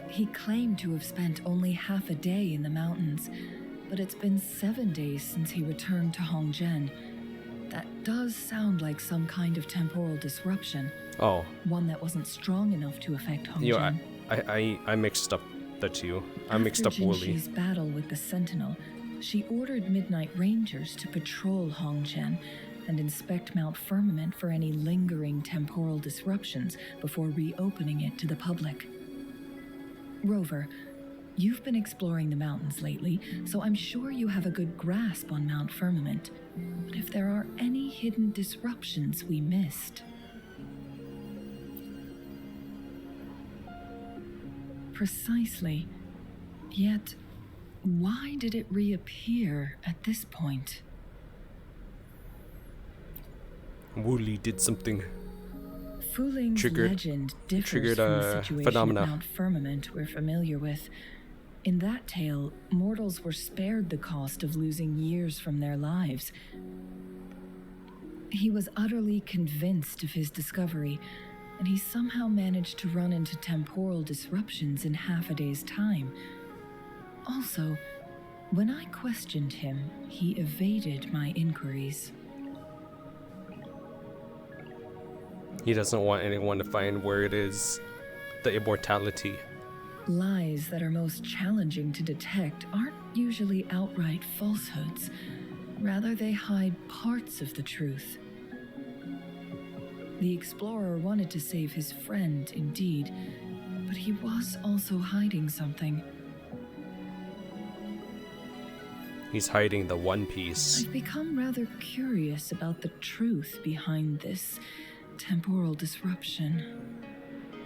He claimed to have spent only half a day in the mountains, but it's been 7 days since he returned to Hongzhen. That does sound like some kind of temporal disruption. Oh. One that wasn't strong enough to affect Hongzhen. You know, I mixed up the two. I mixed up Wuli. After Jinxi's battle with the Sentinel, she ordered Midnight Rangers to patrol Hongzhen and inspect Mount Firmament for any lingering temporal disruptions before reopening it to the public. Rover, you've been exploring the mountains lately, so I'm sure you have a good grasp on Mount Firmament. But if there are any hidden disruptions we missed... Precisely. Yet, why did it reappear at this point? Wuli did something. Fuling's legend differs from the situation phenomena. at Mount Firmament we're familiar with. In that tale, mortals were spared the cost of losing years from their lives. He was utterly convinced of his discovery, and he somehow managed to run into temporal disruptions in half a day's time. Also, when I questioned him, he evaded my inquiries. He doesn't want anyone to find where it is, the immortality. Lies that are most challenging to detect aren't usually outright falsehoods. Rather, they hide parts of the truth. The explorer wanted to save his friend, indeed, but he was also hiding something. He's hiding the One Piece. I've become rather curious about the truth behind this temporal disruption.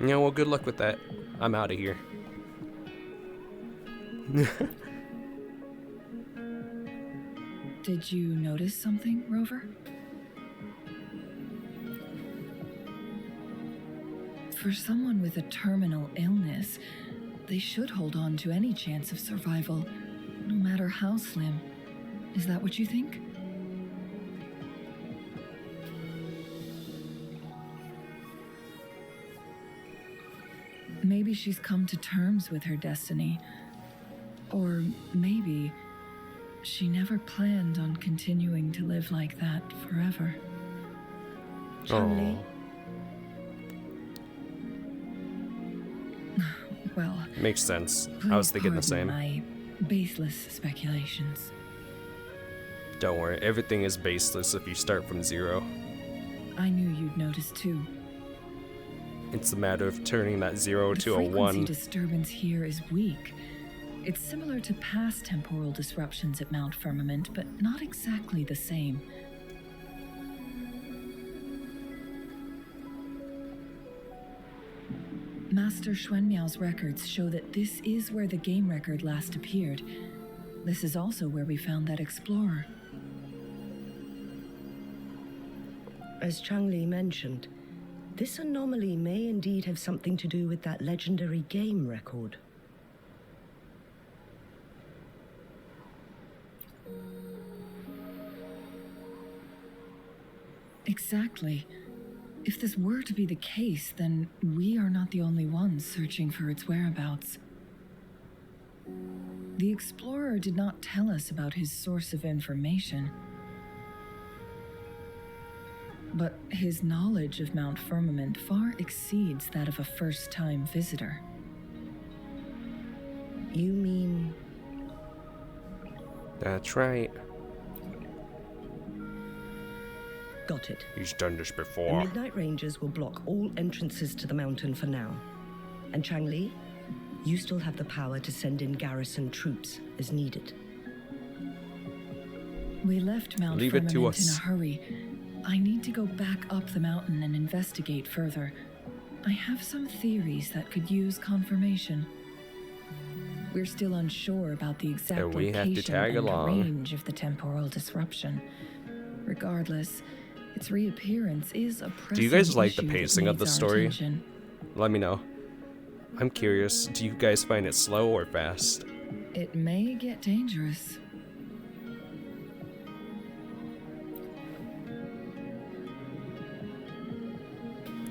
Yeah, well, good luck with that. I'm out of here. Did you notice something, Rover? For someone with a terminal illness, they should hold on to any chance of survival, no matter how slim. Is that what you think? Maybe she's come to terms with her destiny. Or maybe she never planned on continuing to live like that forever. Changli? Well, makes sense. I was thinking the same. My baseless speculations. Don't worry, everything is baseless if you start from zero. I knew you'd notice too. It's a matter of turning that zero to a The frequency one. disturbance here is weak. It's similar to past temporal disruptions at Mount Firmament, but not exactly the same. Master Xuanmiao's records show that this is where the game record last appeared. This is also where we found that explorer. As Changli mentioned, this anomaly may indeed have something to do with that legendary game record. Exactly. If this were to be the case, then we are not the only ones searching for its whereabouts. The explorer did not tell us about his source of information. But his knowledge of Mount Firmament far exceeds that of a first-time visitor. You mean... That's right. Got it. He's done this The before. Midnight Rangers will block all entrances to the mountain for now. And Changli, you still have the power to send in garrison troops as needed. We left Mount Leave it to Firmament in us. a hurry. I need to go back up the mountain and investigate further. I have some theories that could use confirmation. We're still unsure about the exact And we have to location tag and along. range of the temporal disruption. Regardless, its reappearance is a Do you guys pressing like the issue that pacing of the needs our story? attention. Let me know. I'm curious, do you guys find it slow or fast? It may get dangerous.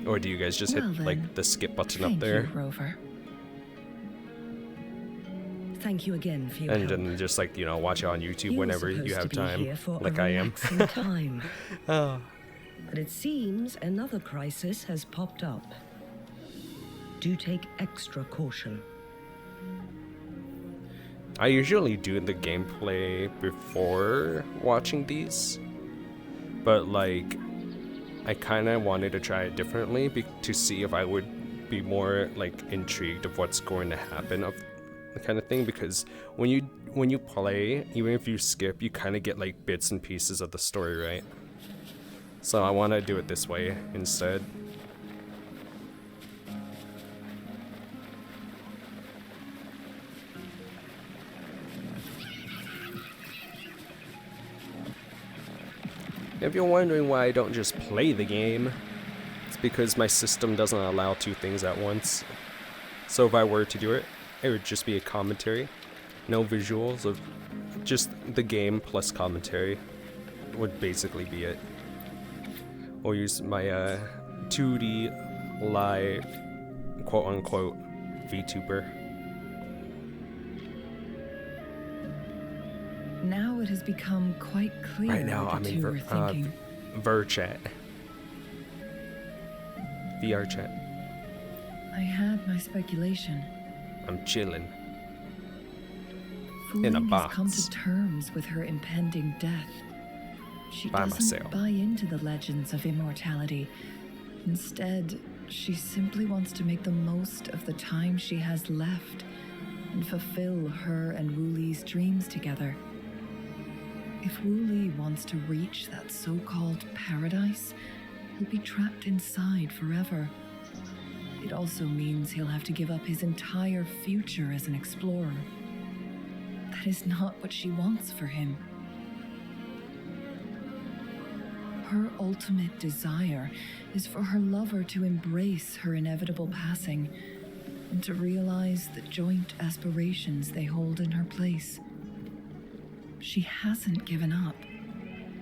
Or do you guys just Well hit then, like the skip button up Thank there you, Rover. Thank you again for your and help. then just like, you know, watch it on YouTube You were whenever you supposed have to be time, here for like a I am? relaxing time. Oh. But it seems another crisis has popped up. Do take extra caution. I usually do the gameplay before watching these, but like I kind of wanted to try it differently to see if I would be more like intrigued of what's going to happen of the kind of thing, because when you play, even if you skip, you kind of get like bits and pieces of the story, right? So I want to do it this way instead. If you're wondering why I don't just play the game, it's because my system doesn't allow two things at once. So if I were to do it, it would just be a commentary. No visuals, of just the game plus commentary would basically be it. Or use my 2D live quote-unquote VTuber. Now it has become quite clear Right now, what I'm the in two were thinking. VRChat. VR chat. I had my speculation. I'm chilling. Fuling In a has come box. to terms with her impending death. She By doesn't myself. buy into the legends of immortality. Instead, she simply wants to make the most of the time she has left and fulfill her and Wuli's dreams together. If Wuli wants to reach that so-called paradise, he'll be trapped inside forever. It also means he'll have to give up his entire future as an explorer. That is not what she wants for him. Her ultimate desire is for her lover to embrace her inevitable passing and to realize the joint aspirations they hold in her place. She hasn't given up,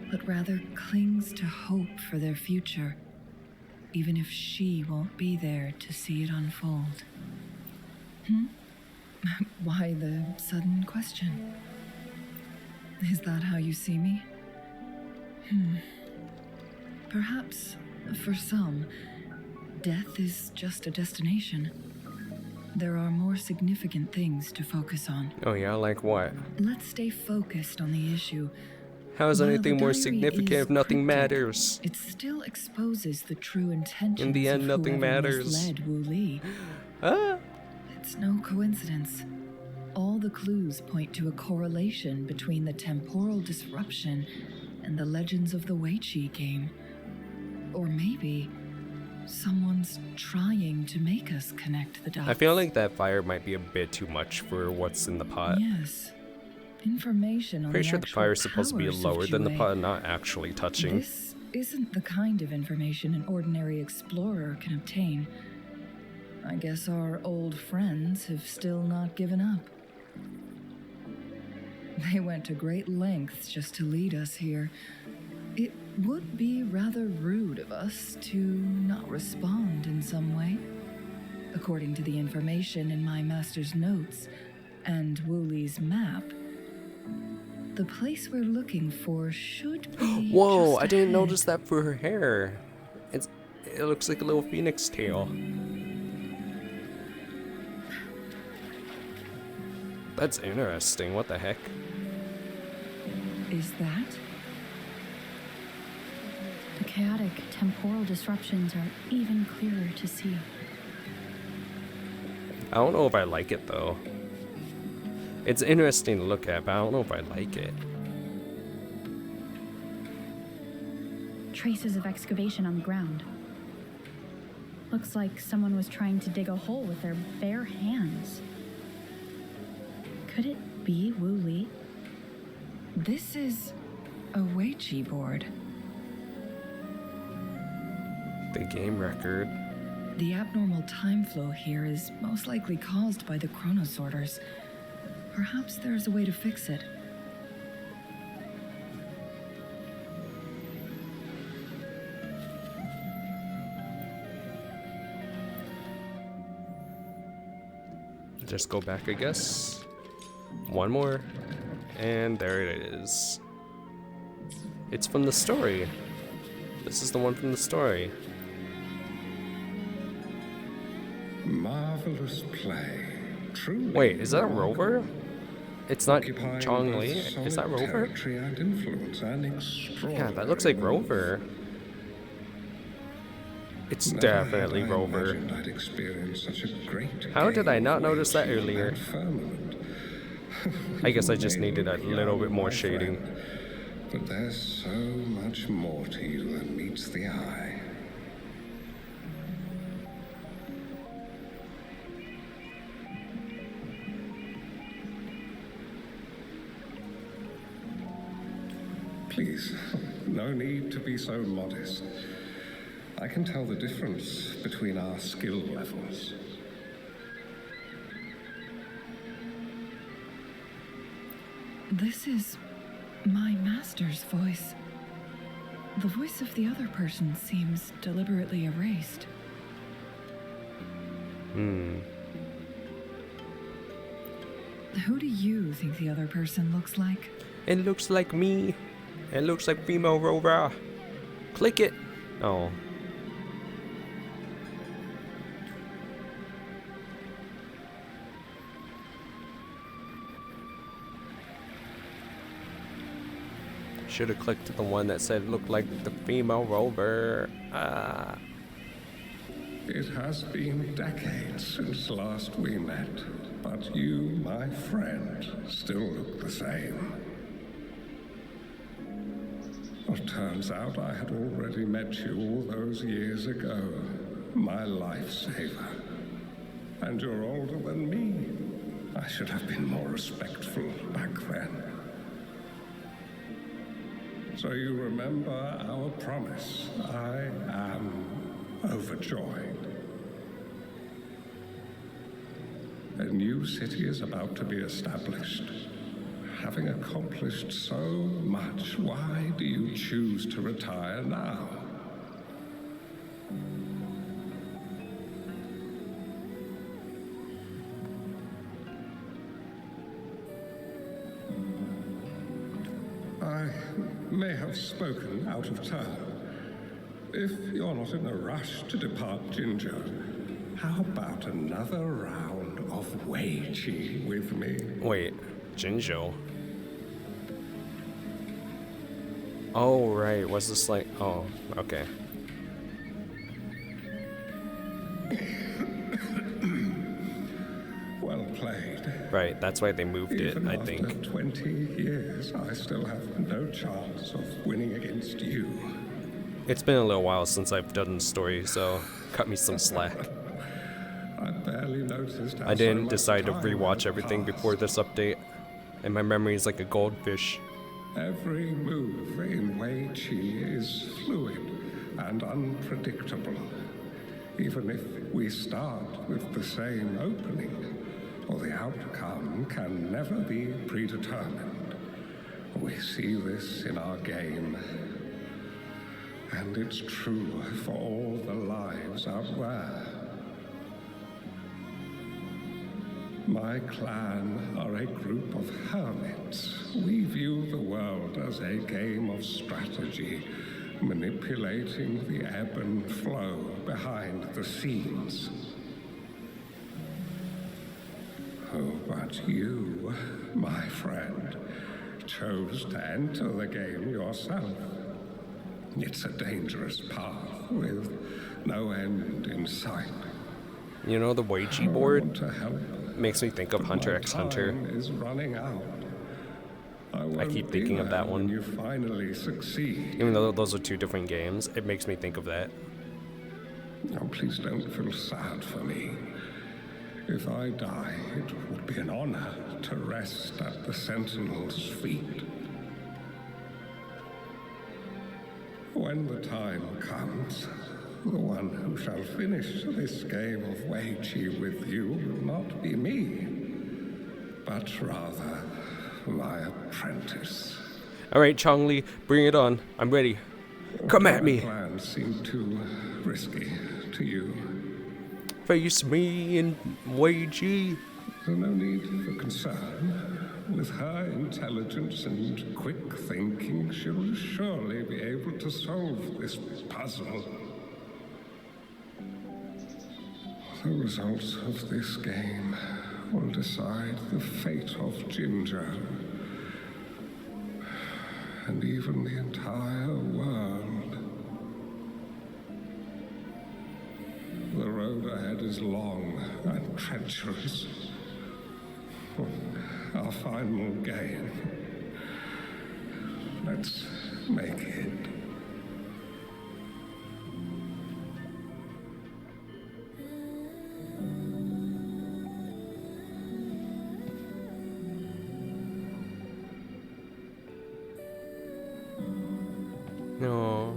but rather clings to hope for their future, even if she won't be there to see it unfold. Why the sudden question? Is that how you see me? Perhaps, for some, death is just a destination. There are more significant things to focus on. Oh yeah, like what? Let's stay focused on the issue. How is While anything the more diary significant is if nothing cryptic, matters? It still exposes the true intentions In the end, of nothing whoever matters. misled Wuli. Ah! It's no coincidence. All the clues point to a correlation between the temporal disruption and the legends of the Weiqi game. Or maybe someone's trying to make us connect the dots. I feel like that fire might be a bit too much for what's in the pot. Yes. Information on Pretty sure the actual fire is supposed to be powers of lower than the Jue. pot, not actually touching. This isn't the kind of information an ordinary explorer can obtain. I guess our old friends have still not given up. They went to great lengths just to lead us here. It would be rather rude of us to not respond in some way. According to the information in my master's notes and Wuli's map, the place we're looking for should be Whoa, just I didn't ahead. notice that for her hair. It looks like a little phoenix tail. That's interesting, what the heck? Is that? The chaotic temporal disruptions are even clearer to see. I don't know if I like it though. It's interesting to look at, but I don't know if I like it. traces of excavation on the ground. Looks like someone was trying to dig a hole with their bare hands. Could it be Wuli? This is a Weiqi board. The game record. The abnormal time flow here is most likely caused by the chronosorters. Perhaps there's a way to fix it. Just go back, I guess. One more. And there it is. It's from the story. This is the one from the story. Marvelous play. Truly. Wait, is that a rover? It's not Occupying Changli. both Is that solid Rover? territory and influence, and Yeah, that looks like extraordinary Rover. It's Never definitely had I Rover. imagined I'd experience such a great How did I game not of notice that Weiqi earlier? and firmament. I guess I just You needed a may look little young, bit more my shading. friend, but there's so much more to you than meets the eye. Please, no need to be so modest. I can tell the difference between our skill levels. This is my master's voice. The voice of the other person seems deliberately erased. Who do you think the other person looks like? It looks like me. It looks like female Rover. Click it. Oh. Should have clicked the one that said looked like the female Rover. It has been decades since last we met, but you, my friend, still look the same. Well, turns out I had already met you all those years ago, my lifesaver. And you're older than me. I should have been more respectful back then. So you remember our promise. I am overjoyed. A new city is about to be established. Having accomplished so much, why do you choose to retire now? I may have spoken out of turn. If you're not in a rush to depart Jinzhou, how about another round of Weiqi with me? Wait, Jinzhou. Oh, right. Was this like. Oh, okay. Well played. Right, that's why they moved it, Even I after think. 20 years, I still have no chance of winning against you. It's been a little while since I've done the story, so cut me some slack. I barely noticed how I so didn't much decide to time rewatch had everything passed. before this update, and my memory is like a goldfish. Every move in Weiqi is fluid and unpredictable. Even if we start with the same opening, or the outcome can never be predetermined. We see this in our game, and it's true for all the lives out there. My clan are a group of hermits. We view the world as a game of strategy, manipulating the ebb and flow behind the scenes. Oh, but you, my friend, chose to enter the game yourself. It's a dangerous path with no end in sight. You know, the Weiqi I board want to help, makes me think of but Hunter my x Hunter. time is running out. I keep thinking of that one. When you finally succeed. Even though those are two different games, it makes me think of that. Oh, please don't feel sad for me. If I die, it would be an honor to rest at the Sentinel's feet. When the time comes, the one who shall finish this game of Weiqi with you will not be me, but rather my apprentice. All right, Changli, bring it on. I'm ready. Come at me. My plans seem too risky to you. Face me in Weiqi. There's no need for concern. With her intelligence and quick thinking, she'll surely be able to solve this puzzle. The results of this game will decide the fate of Jinzhou, and even the entire world. The road ahead is long and treacherous. Our final game. Let's make it. No.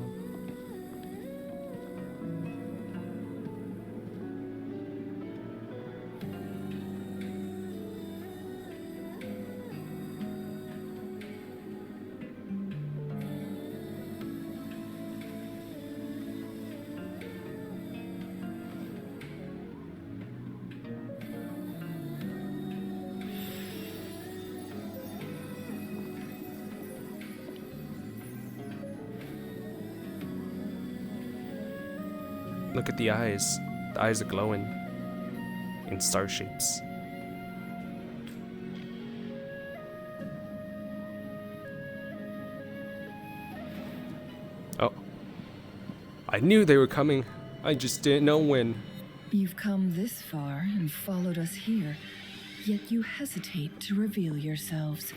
Look at the eyes. The eyes are glowing in star shapes. Oh. I knew they were coming. I just didn't know when. You've come this far and followed us here, yet you hesitate to reveal yourselves.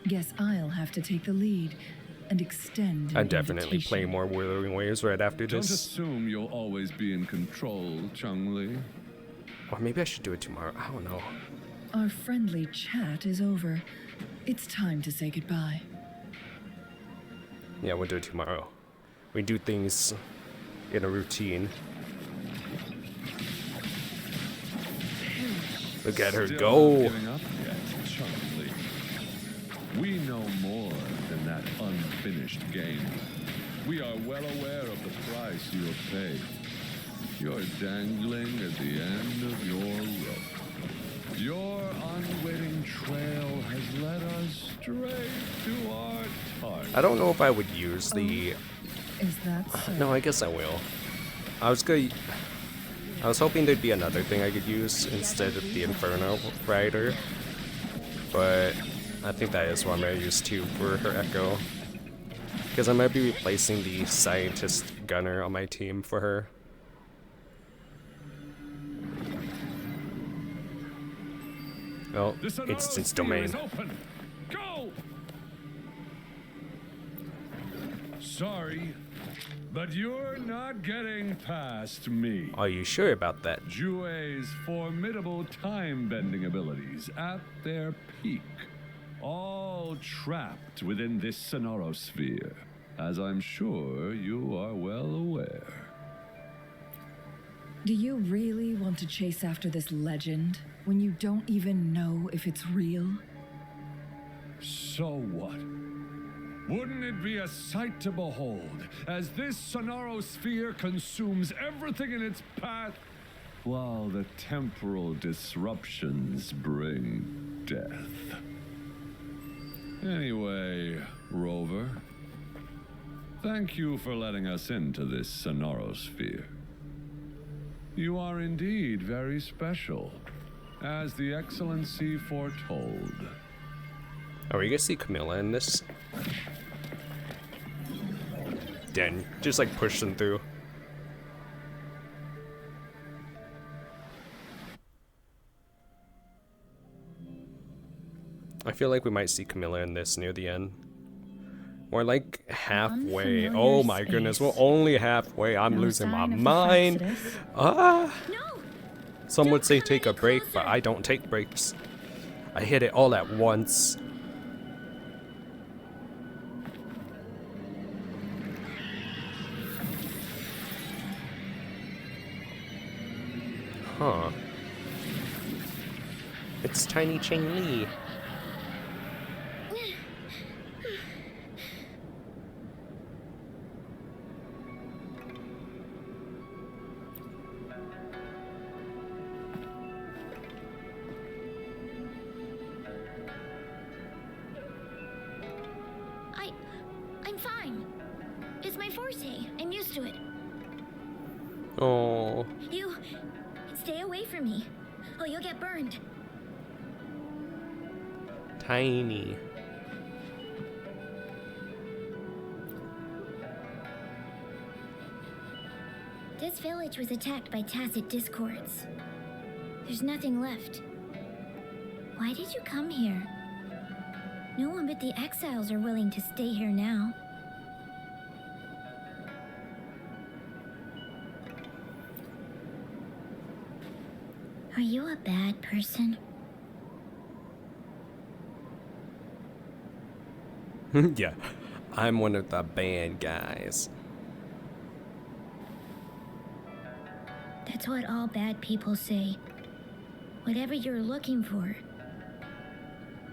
Guess I'll have to take the lead and extend an I'm definitely invitation. playing more Wuthering Waves right after Don't this. assume you'll always be in control, Changli. Or maybe I should do it tomorrow. I don't know. Our friendly chat is over. It's time to say goodbye. Yeah, we'll do it tomorrow. We do things in a routine. Look at her Still go. not giving up yet, Changli. We know more than that unfinished game. We are well aware of the price you have paid. You're dangling at the end of your rope. Your unwitting trail has led us straight to our target. I don't know if I would use the... Is that so? No, I guess I will. I was hoping there'd be another thing I could use instead of the Inferno Rider. But I think that is what I'm going to use too for her Echo. Because I might be replacing the Scientist Gunner on my team for her. Oh, Instance Domain. Go! Sorry, but you're not getting past me. Are you sure about that? Jue's formidable time-bending abilities at their peak, all trapped within this sonorosphere, as I'm sure you are well aware. Do you really want to chase after this legend when you don't even know if it's real? So what? Wouldn't it be a sight to behold as this sonorosphere consumes everything in its path while the temporal disruptions bring death? Anyway, Rover, thank you for letting us into this sonorosphere. You are indeed very special, as the Excellency foretold. Are we gonna see Camilla in this? Dan, just like push them through. I feel like we might see Camilla in this near the end. We're like halfway. Unfamiliar Oh my goodness, we're space. only halfway. I'm No losing my sign of the mind. Frexodus. Ah! No! Some would Don't say come take a any break, but closer. I don't take breaks. I hit it all at once. Huh. It's tiny Changli. I'm fine. It's my forte. I'm used to it. Oh. You stay away from me, or you'll get burned. Tiny. This village was attacked by tacit discords. There's nothing left. Why did you come here? No one but the exiles are willing to stay here now. Are you a bad person? Yeah, I'm one of the bad guys. That's what all bad people say. Whatever you're looking for.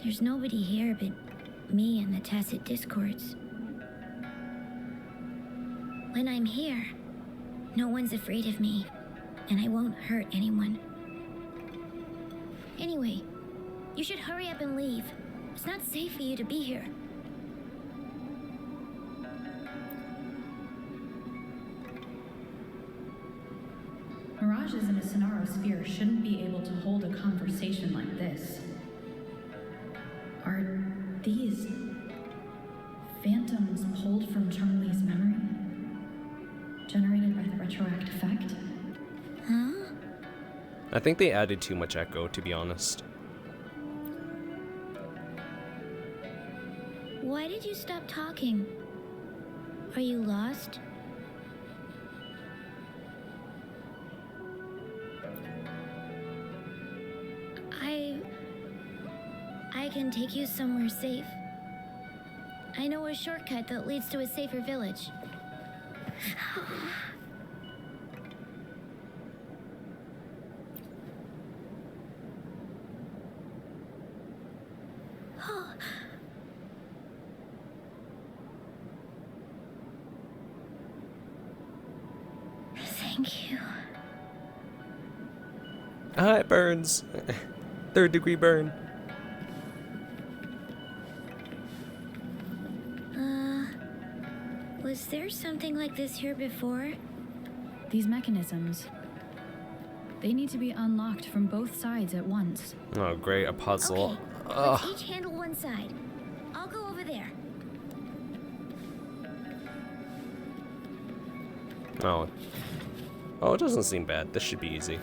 There's nobody here but me and the tacit discords. When I'm here, no one's afraid of me, and I won't hurt anyone. Anyway, you should hurry up and leave. It's not safe for you to be here. Mirages in a sonoros sphere shouldn't be able to hold a conversation like this. Are these phantoms pulled from Changli's memory? Generated by the retroact effect? Huh? I think they added too much echo, to be honest. Why did you stop talking? Are you lost? I can take you somewhere safe. I know a shortcut that leads to a safer village. Thank you. Ah, it burns. 3rd degree burn. Was there something like this here before? These mechanisms. They need to be unlocked from both sides at once. Oh, great, a puzzle. Okay, Ugh. let's each handle one side. I'll go over there. Oh. Oh, it doesn't seem bad. This should be easy.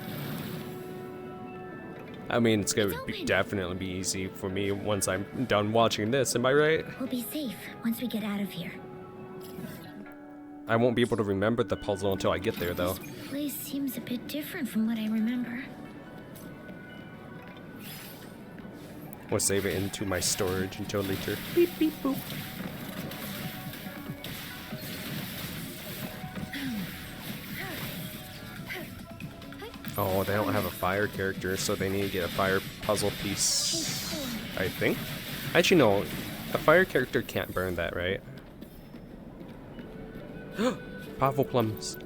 I mean, it's gonna definitely be easy for me once I'm done watching this, am I right? We'll be safe once we get out of here. I won't be able to remember the puzzle until I get there, though. This place seems a bit different from what I remember. We'll save it into my storage until later. Beep, beep, boop. Oh, they don't have a fire character, so they need to get a fire puzzle piece, I think. Actually, no. A fire character can't burn that, right? Powerful plums.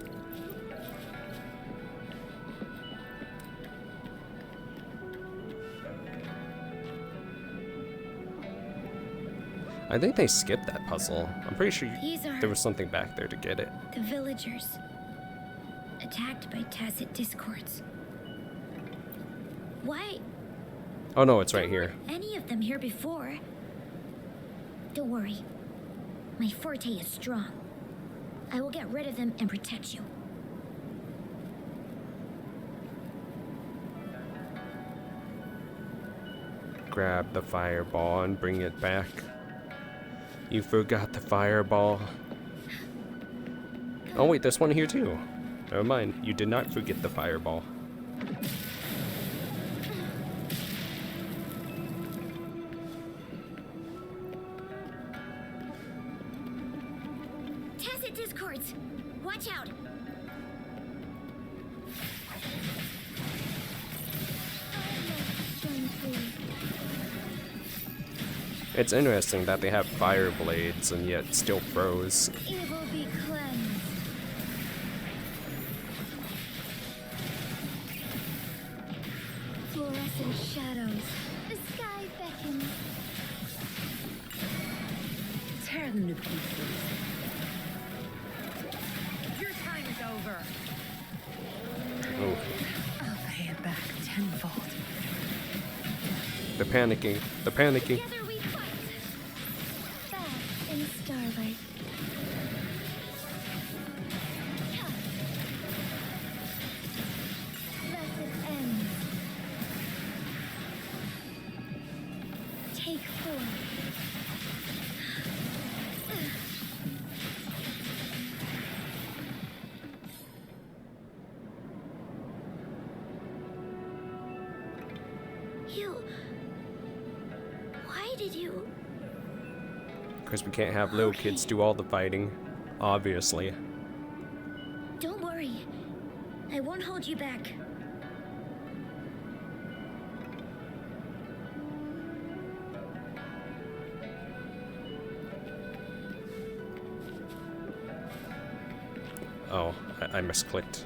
I think they skipped that puzzle. I'm pretty sure there was something back there to get it. The villagers. Attacked by tacit discords. Why? Oh no, it's right here. Any of them here before? Don't worry. My forte is strong. I will get rid of them and protect you. grab the fireball and bring it back. You forgot the fireball. Oh wait, there's one here too. Never mind, you did not forget the fireball. Tacit discords! Watch out! It's interesting that they have fire blades and yet still froze. Evil be cleansed. Fluorescent shadows. The sky beckons. Tear them to pieces. Your time is over. Oh, I'll pay it back tenfold. they're panicking. They're panicking. Together we fight. Fast in starlight. Blessed ends. Take form. You... Why did you... Because we can't have little kids do all the fighting, obviously. Don't worry. I won't hold you back. Oh, I misclicked.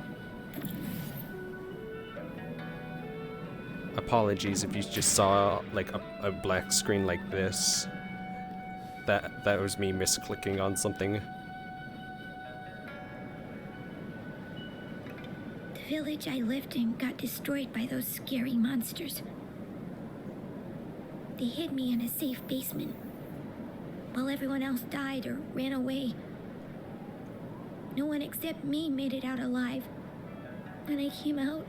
Apologies if you just saw like a black screen like this. That was me misclicking on something. The village I lived in got destroyed by those scary monsters. They hid me in a safe basement, while everyone else died or ran away. No one except me made it out alive. When I came out,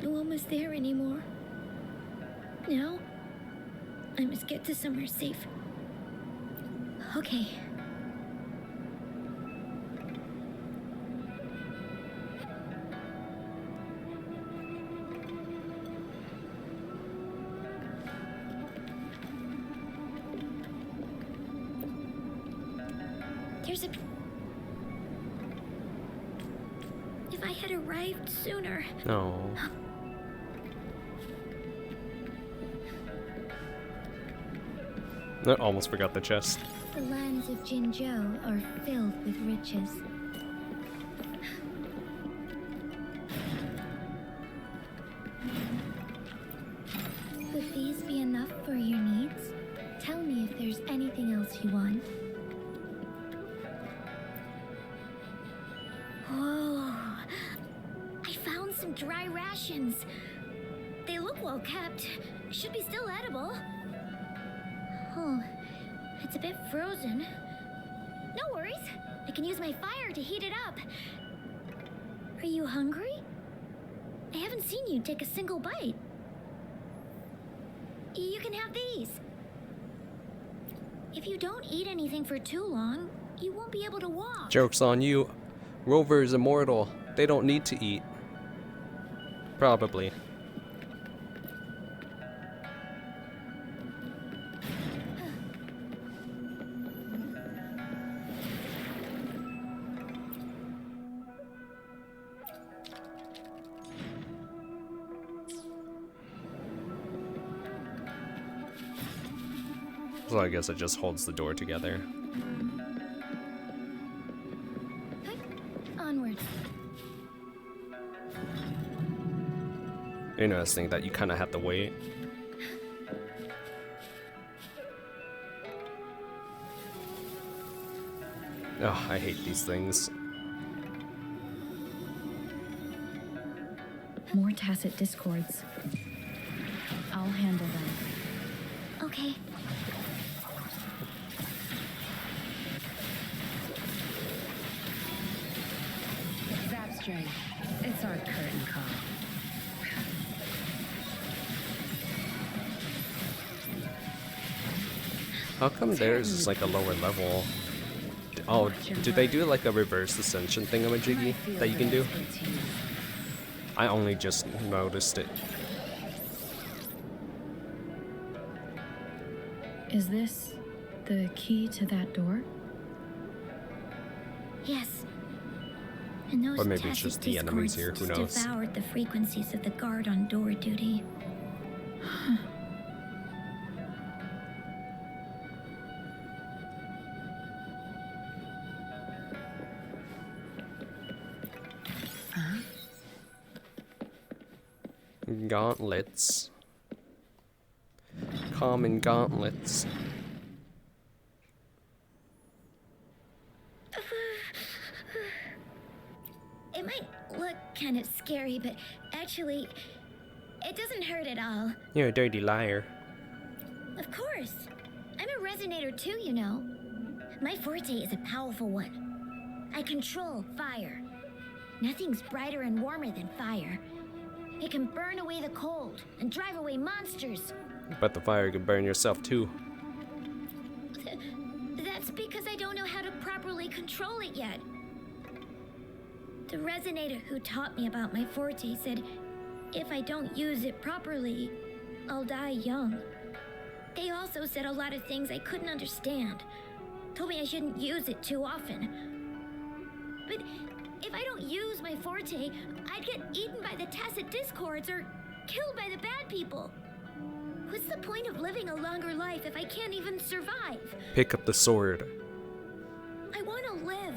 no one was there anymore. Now, I must get to somewhere safe. Okay. There's a... If I had arrived sooner... No. I almost forgot the chest. The lands of Jinzhou are filled with riches. Would these be enough for your needs? Tell me if there's anything else you want. Whoa! I found some dry rations. They look well kept. Should be still edible. Oh, it's a bit frozen. No worries. I can use my fire to heat it up. Are you hungry? I haven't seen you take a single bite. You can have these. If you don't eat anything for too long, you won't be able to walk. Joke's on you. Rover is immortal. They don't need to eat. Probably. So I guess it just holds the door together. Onward. Interesting that you kind of have to wait. Oh, I hate these things. More tacit discords. I'll handle them. Okay. Zap string. It's our curtain call. How come theirs is like a lower level? Oh, did they do like a reverse ascension thingamajiggy that you can do? I only just noticed it. Is this the key to that door? Yes. And those Or maybe it's tacit just the enemies here, discords who knows? devoured the frequencies of the guard on door duty. Gauntlets. Common gauntlets. It might look kind of scary, but actually, it doesn't hurt at all. You're a dirty liar. Of course. I'm a resonator too, you know. My forte is a powerful one. I control fire. Nothing's brighter and warmer than fire. It can burn away the cold and drive away monsters. But the fire can burn yourself too. That's because I don't know how to properly control it yet. The resonator who taught me about my forte said if I don't use it properly, I'll die young. They also said a lot of things I couldn't understand. Told me I shouldn't use it too often. But if I don't use my forte, I'd get eaten by the tacit discords or killed by the bad people. What's the point of living a longer life if I can't even survive? Pick up the sword. I want to live.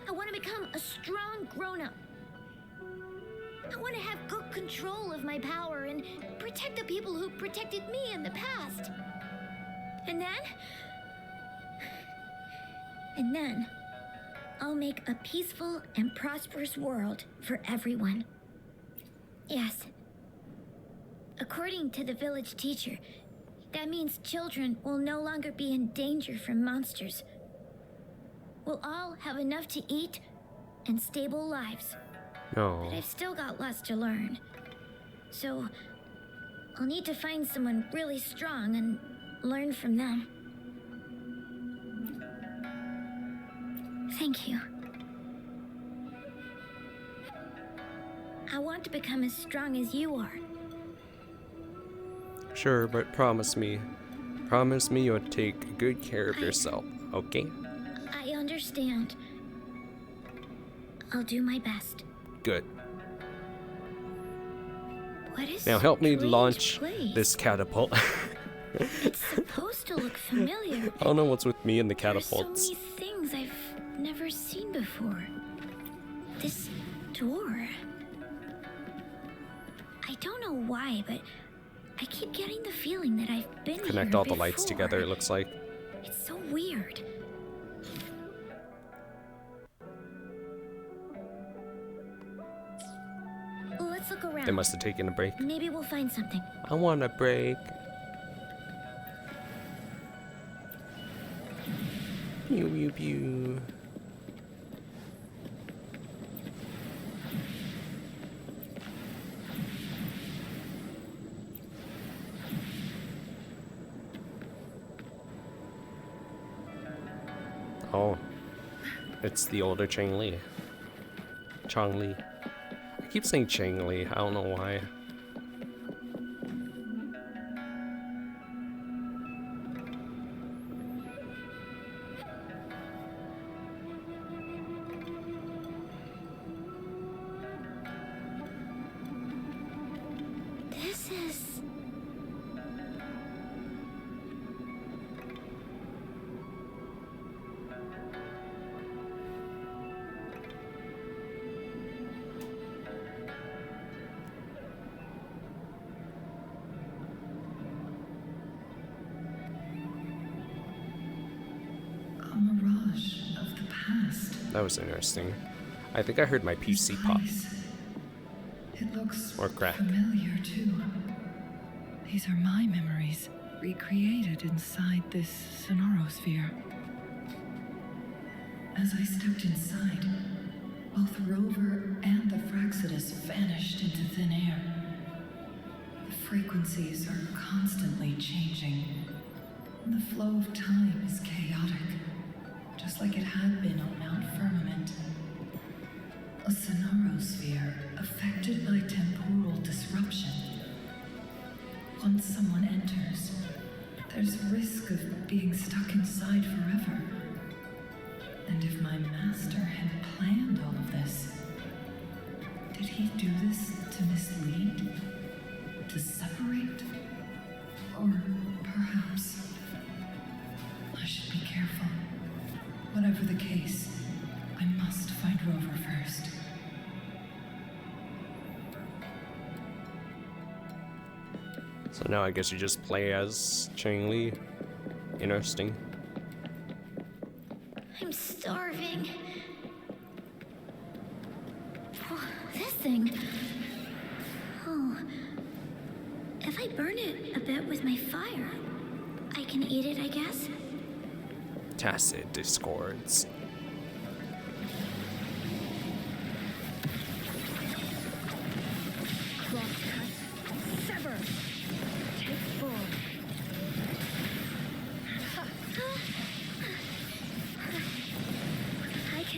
I want to become a strong grown-up. I want to have good control of my power and protect the people who protected me in the past. And then I'll make a peaceful and prosperous world for everyone. Yes. According to the village teacher, that means children will no longer be in danger from monsters. We'll all have enough to eat and stable lives. No. But I've still got lots to learn. So I'll need to find someone really strong and learn from them. Thank you. I want to become as strong as you are. Sure, but promise me you'll take good care of yourself, okay? I understand. I'll do my best. Good. What is Now help me strange launch place? this catapult. It's supposed to look familiar. I don't know what's with me and the There's catapults. so many things I've never seen before. This door. I don't know why, but I keep getting the feeling that I've been Connect here all the lights before. together, it looks like. It's so weird. Let's look around. They must have taken a break. Maybe we'll find something. I want a break. Pew pew pew. Oh, it's the older Changli. Changli. I keep saying Changli, I don't know why. This is... A mirage of the past. That was interesting. I think I heard my PC pop. It looks Or crack. familiar too. These are my memories, recreated inside this sonorosphere. As I stepped inside, both Rover and the Fraxidus vanished into thin air. The frequencies are constantly changing. The flow of time is chaotic, just like it had been on Mount Firmament. A sonorosphere affected by temporal disruption. Once someone enters, there's risk of being stuck inside forever. And if my master had planned all of this, did he do this to mislead? To separate? Or perhaps I should be careful. Whatever the case, I must find Rover first. So now I guess you just play as Changli. Interesting. I'm starving. Oh, this thing. Oh. If I burn it a bit with my fire, I can eat it, I guess? Tacit discords. Crosscut. Sever. Take full.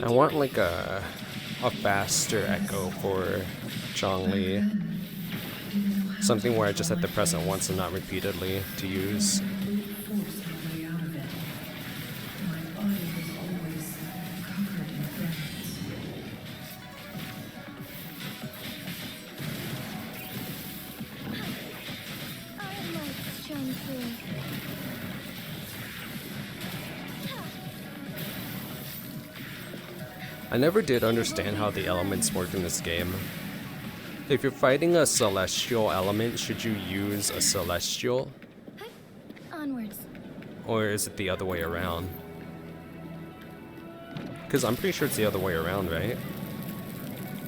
I want like a faster echo for Changli. Something where I just have to press it once and not repeatedly to use. I never did understand how the elements work in this game. If you're fighting a celestial element, should you use a celestial? Onwards. Or is it the other way around? Because I'm pretty sure it's the other way around, right?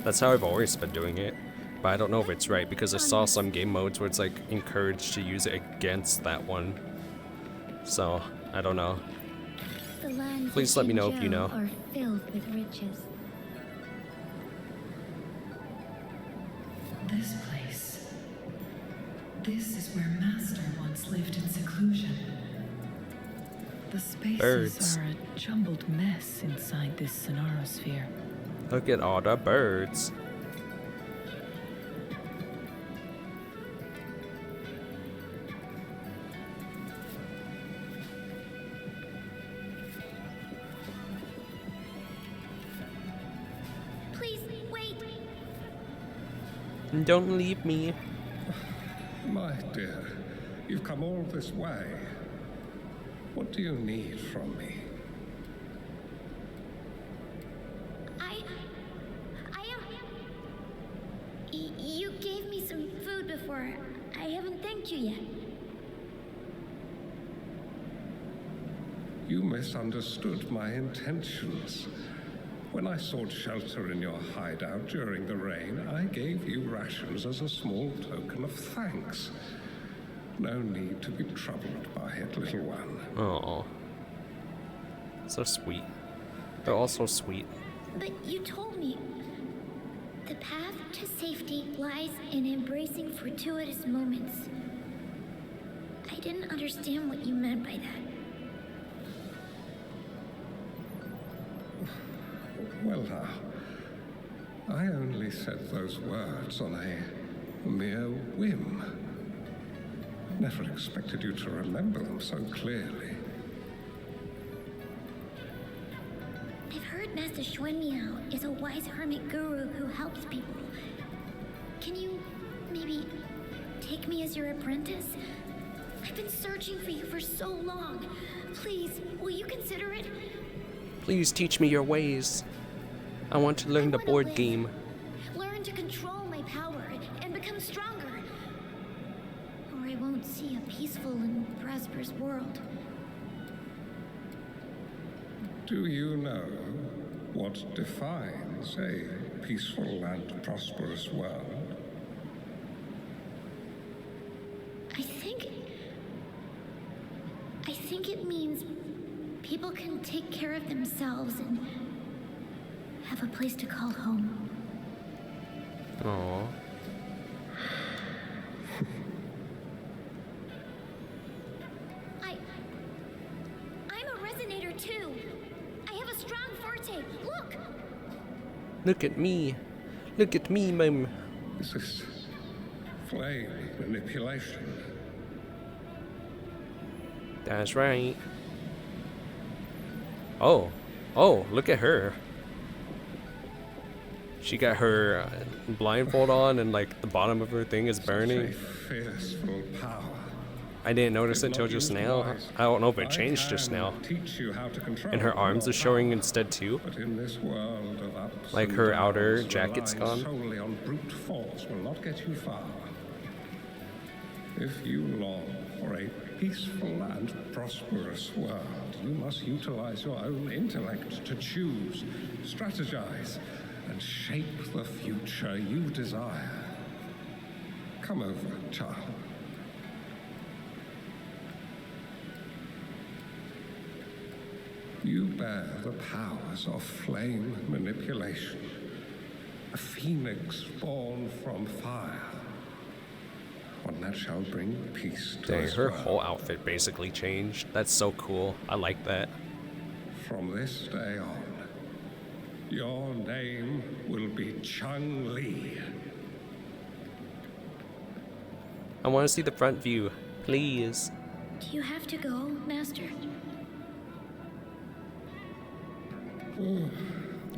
That's how I've always been doing it. But I don't know if it's right because I saw some game modes where it's like encouraged to use it against that one. So, I don't know. The lands Please of let me know if you Hongzhen know. Are filled with riches. This place. This is where Master once lived in seclusion. The spaces Birds. are a jumbled mess inside this sonorosphere. Look at all the birds. Please, wait. Don't leave me. My dear, you've come all this way. What do you need from me? You gave me some food before. I haven't thanked you yet. You misunderstood my intentions. When I sought shelter in your hideout during the rain, I gave you rations as a small token of thanks. No need to be troubled by it, little one. Oh, so sweet. They're all so sweet. But you told me the path to safety lies in embracing fortuitous moments. I didn't understand what you meant by that. Well now, I only said those words on a mere whim. Never expected you to remember them so clearly. I've heard Master Xuanmiao is a wise hermit guru who helps people. Can you maybe take me as your apprentice? I've been searching for you for so long. Please, will you consider it? Please teach me your ways. I want to learn the board game. Learn to control my power and become stronger. Or I won't see a peaceful and prosperous world. Do you know what defines a peaceful and prosperous world? I think it means people can take care of themselves and have a place to call home. Aww. too. I have a strong forte. Look! Look at me. Look at me, mum. Is this flame manipulation? That's right. Oh. Oh, look at her. She got her blindfold on and like the bottom of her thing is burning. Fearful power. I didn't notice it till just now. I don't know if it changed just now. And her arms are showing instead too. But in this world of ups Like and her downs, outer jacket's relying gone. solely on brute force will not get you far. If you long for a peaceful and prosperous world, you must utilize your own intellect to choose, strategize, and shape the future you desire. Come over, child. You bear the powers of flame manipulation, a phoenix born from fire, one that shall bring peace to Dang, this her world. whole outfit basically changed. That's so cool. I like that. From this day on, your name will be Changli. I want to see the front view, please. Do you have to go, Master?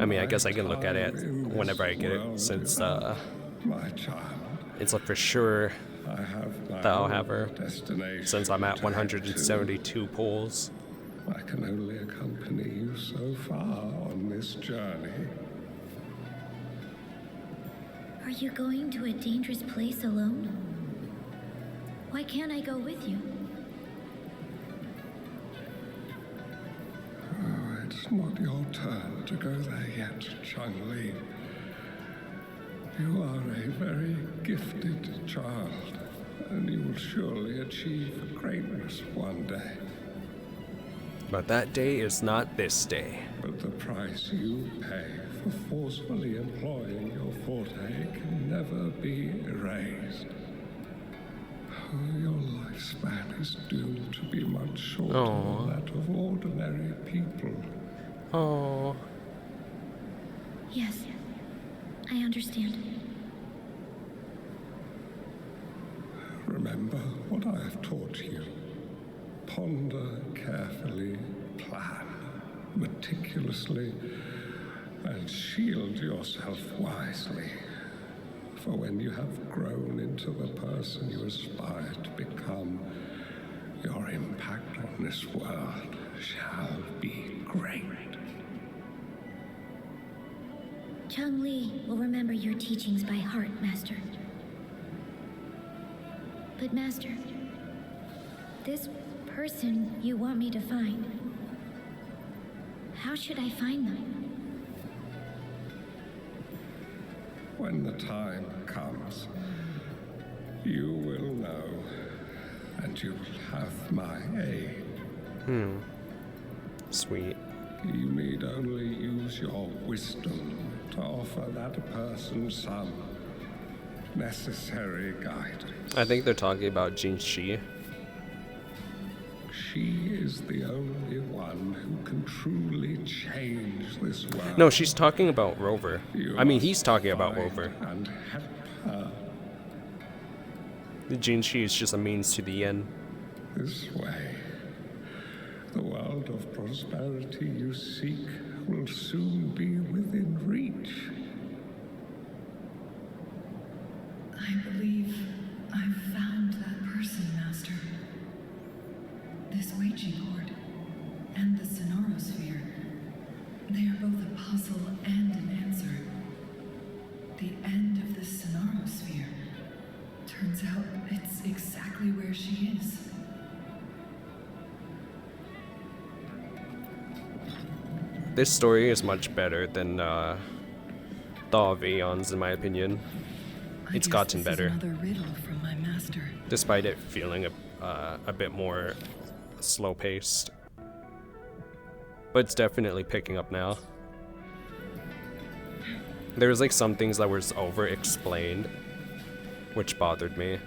I mean, I guess I can look at it whenever I get it, since my child, it's for sure I have that I'll have her, destination since I'm at to head 172 pulls. to. I can only accompany you so far on this journey. Are you going to a dangerous place alone? Why can't I go with you? Oh, it's not your turn to go there yet, Changli. You are a very gifted child, and you will surely achieve greatness one day. But that day is not this day. But the price you pay for forcefully employing your forte can never be erased. Oh, your lifespan is doomed to be much shorter than that of ordinary people. Oh. Yes, I understand. Remember what I have taught you. Ponder carefully, plan meticulously, and shield yourself wisely. For when you have grown into the person you aspire to become, your impact on this world shall be great. Changli will remember your teachings by heart, Master. But Master, this person you want me to find, how should I find them? When the time comes, you will know, and you will have my aid. Sweet. You need only use your wisdom to offer that person some necessary guidance. I think they're talking about Jinxi. She is the only one who can truly change this world. No, she's talking about Rover. I mean, he's talking about find Rover. And help her The Jinxi is just a means to the end. this way. The world of prosperity you seek will soon be within reach. I believe I've found that person, Master. This Weiqi cord and the sonorosphere, they are both a puzzle and an answer. The end of the sonorosphere. Turns out it's exactly where she is. This story is much better than the Aeons, in my opinion. It's gotten better, Another riddle from my master. despite it feeling a bit more slow-paced. But it's definitely picking up now. There was like some things that were over-explained, which bothered me.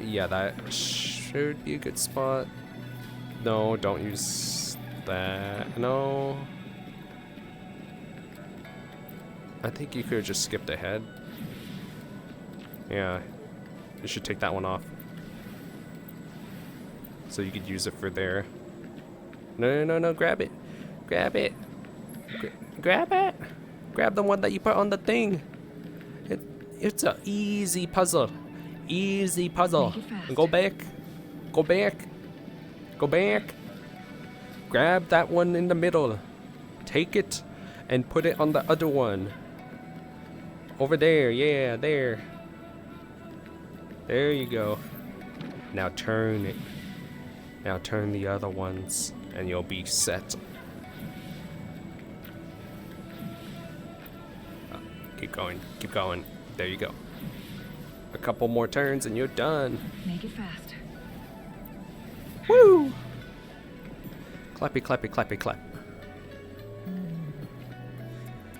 Yeah, that should be a good spot. No, don't use that. No. I think you could have just skipped ahead. Yeah. You should take that one off. So you could use it for there. No, grab it. Grab it. Grab it. Grab the one that you put on the thing. It's a easy puzzle. Easy puzzle. Go back. Go back. Go back. Grab that one in the middle. Take it and put it on the other one. Over there. Yeah, there. There you go. Now turn it. Now turn the other ones and you'll be set. Keep going. Keep going. There you go. A couple more turns and you're done. Make it fast. Woo! Clappy, clappy, clappy, clap.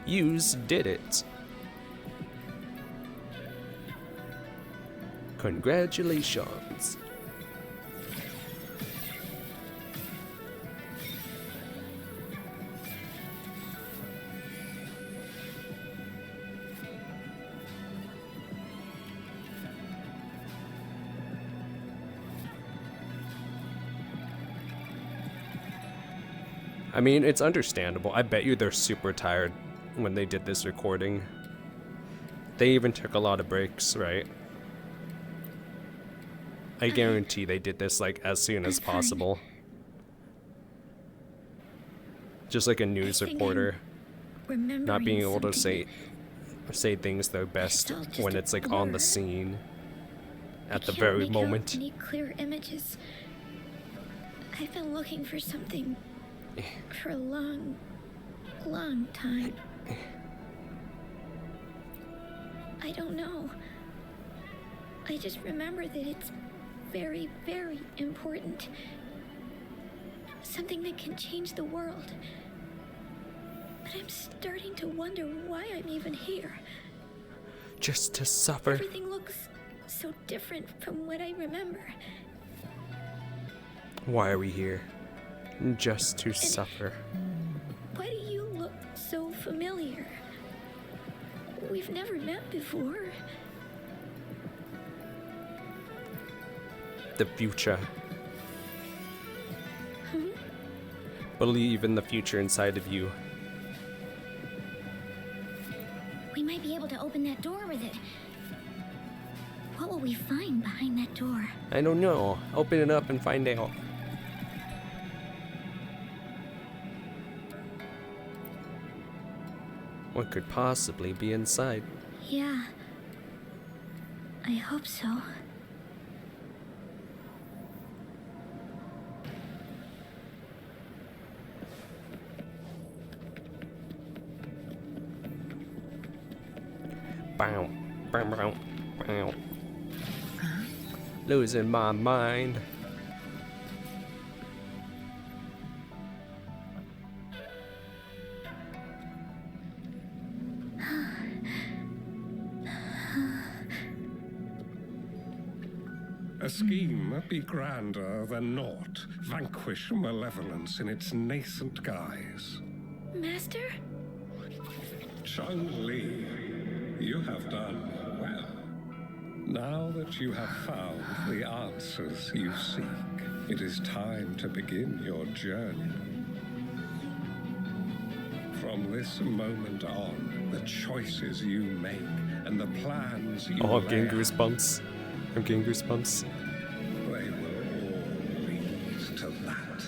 Yous did it. Congratulations. I mean, it's understandable. I bet you they're super tired when they did this recording. They even took a lot of breaks, right? I guarantee they did this like as soon as possible. Just like a news reporter not being able to say things their best when it's like on the scene at the very moment. Any clear images? I've been looking for something for a long time. I don't know. I just remember that it's very, very important. Something that can change the world. But I'm starting to wonder why I'm even here. Just to suffer. Everything looks so different from what I remember. Why are we here? Just to suffer. Why do you look so familiar? We've never met before. The future. Believe in the future inside of you. We might be able to open that door with it. What will we find behind that door? I don't know. Open it up and find out. What could possibly be inside? Yeah. I hope so. Bow, bow, bow, bow. Losing my mind. A scheme be grander than naught. Vanquish malevolence in its nascent guise. Master? Changli, you have done well. Now that you have found the answers you seek, it is time to begin your journey. From this moment on, the choices you make and the plans you I'm getting lay goosebumps. I'm getting goosebumps. they will all lead to that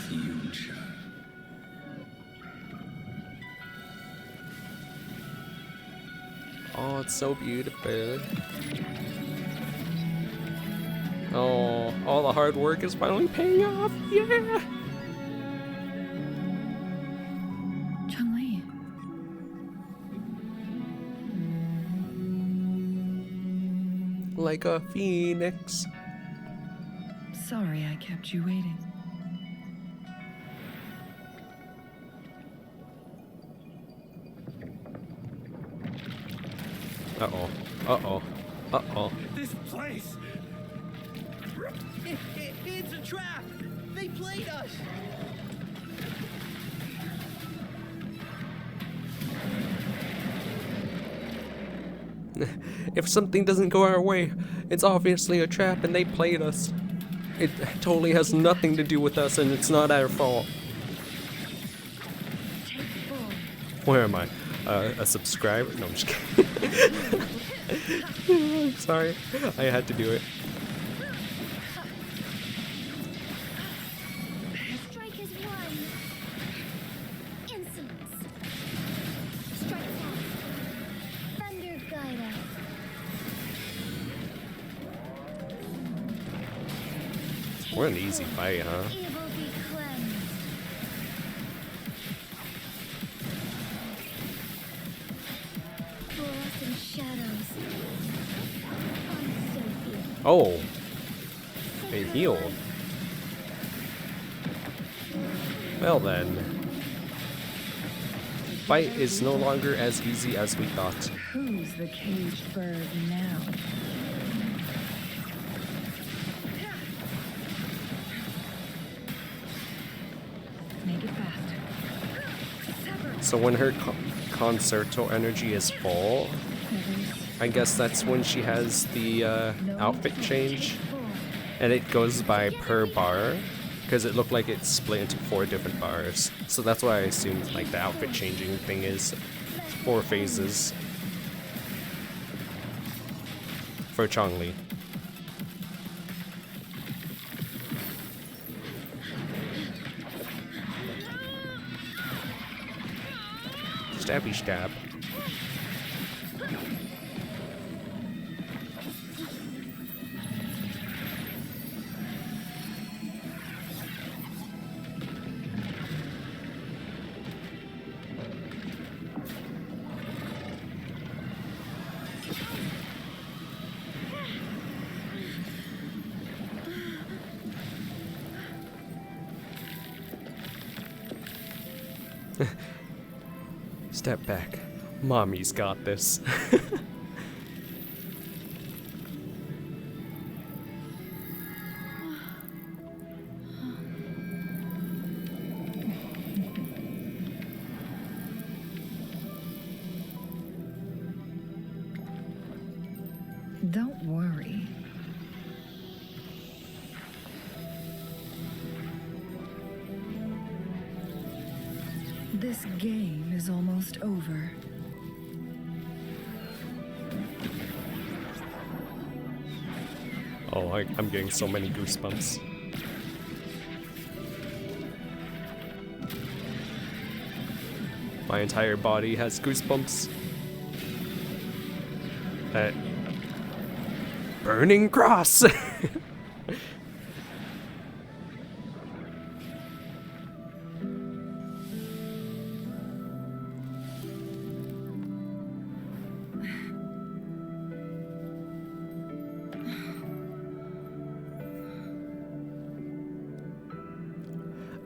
future. Oh, it's so beautiful. Oh, all the hard work is finally paying off. Yeah. Changli. Like a phoenix. Sorry I kept you waiting. Uh-oh. Uh-oh. Uh-oh. This place It's a trap! They played us! If something doesn't go our way, it's obviously a trap and they played us. It totally has nothing to do with us and it's not our fault. Where am I? A subscriber? No, I'm just kidding. I'm sorry. I had to do it. Strike is one. Insolence. Strike fast. Thunder guide us. What an easy fight, huh? Evil be cleansed. Fluorescent shadows. Unsafe. Oh. It healed. Well then. Fight is no longer as easy as we thought. Who's the caged bird now? Make it fast. So when her concerto energy is full, I guess that's when she has the outfit change. And it goes by per bar, because it looked like it's split into 4 different bars. So that's why I assumed like the outfit changing thing is 4 phases for Changli. Stabby stab. Step back. Mommy's got this. Don't worry. This game is almost over. Oh, I'm getting so many goosebumps. My entire body has goosebumps. That burning cross!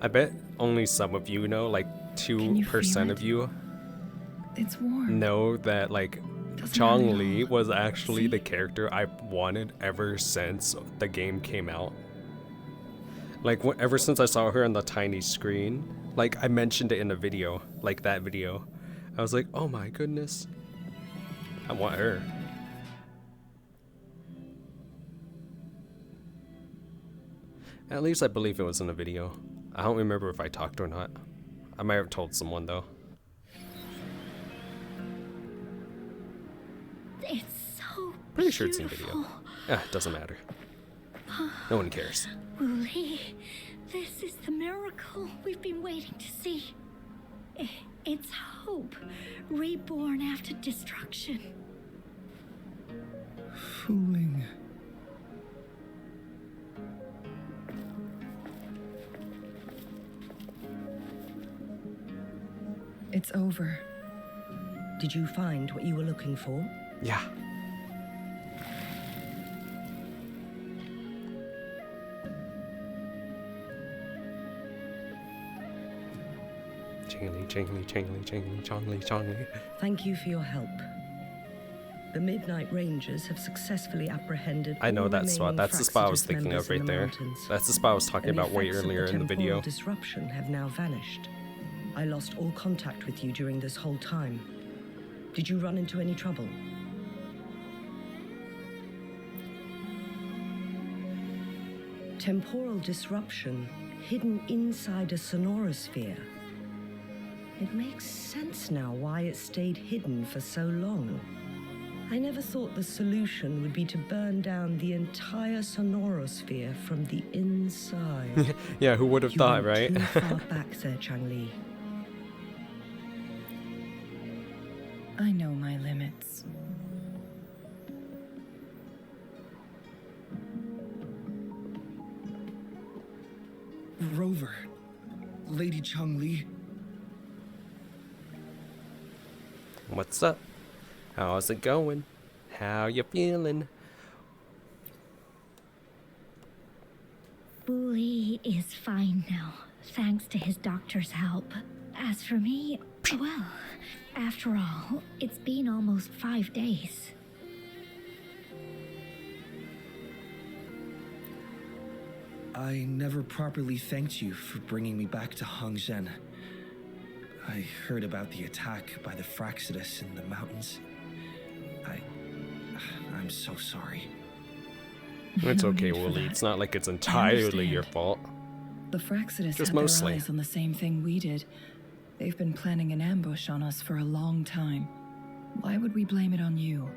I bet only some of you know, like 2% of you It's warm. know that like Changli was actually the character I've wanted ever since the game came out. Like ever since I saw her on the tiny screen, like I mentioned it in a video, like that video. I was like, oh my goodness, I want her. At least I believe it was in a video. I don't remember if I talked or not. I might have told someone though. It's so Pretty sure it's in video. Ah, doesn't matter. No one cares. Wuli, this is the miracle we've been waiting to see. It's hope, reborn after destruction. Fuling. It's over. Did you find what you were looking for? Yeah. Changli, Changli, Changli, Changli, Changli, Changli. Thank you for your help. The Midnight Rangers have successfully apprehended. I know all that spot. remaining That's the spot I was Fractious thinking of members in right the there. mountains. That's the spot I was talking And the about way effects of earlier in the temporal video. disruption have now vanished. I lost all contact with you during this whole time. Did you run into any trouble? Temporal disruption hidden inside a sonorosphere. It makes sense now why it stayed hidden for so long. I never thought the solution would be to burn down the entire sonorosphere from the inside. Yeah, who would have thought, You right? went too far back there, Changli. I know my limits. Rover, Lady Changli. What's up? How's it going? How you feeling? Wuli is fine now, thanks to his doctor's help. As for me, well, after all, it's been almost 5 days. I never properly thanked you for bringing me back to Hongzhen. I heard about the attack by the Fractious in the mountains. I'm so sorry. It's No okay, need for Wuli. that. It's not like it's I entirely your understand. fault. The Fractious Just had mostly. their eyes on the same thing we did. They've been planning an ambush on us for a long time. Why would we blame it on you?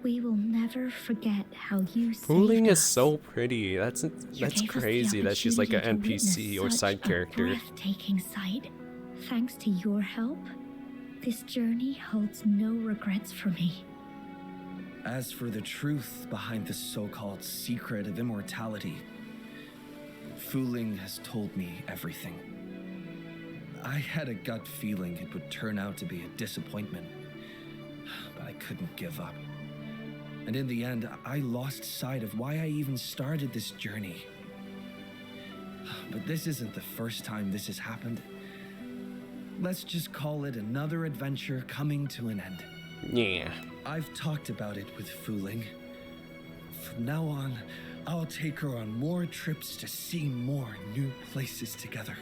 We will never forget how you saved Fuling is us. so pretty. That's You that's gave us the crazy that she's like an opportunity to NPC or witness side such a character. breathtaking sight. Thanks to your help, this journey holds no regrets for me. As for the truth behind the so-called secret of immortality, Fuling has told me everything. I had a gut feeling it would turn out to be a disappointment, but I couldn't give up. And in the end, I lost sight of why I even started this journey. But this isn't the first time this has happened. Let's just call it another adventure coming to an end. Yeah. I've talked about it with Fuling. From now on, I'll take her on more trips to see more new places together.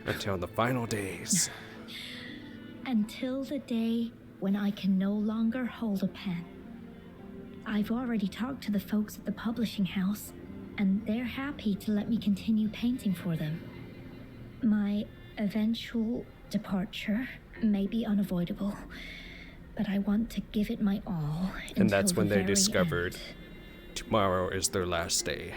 Until the final days. Until the day when I can no longer hold a pen. I've already talked to the folks at the publishing house, and they're happy to let me continue painting for them. My eventual departure may be unavoidable, but I want to give it my all. And that's until when the they very discovered end. tomorrow is their last day.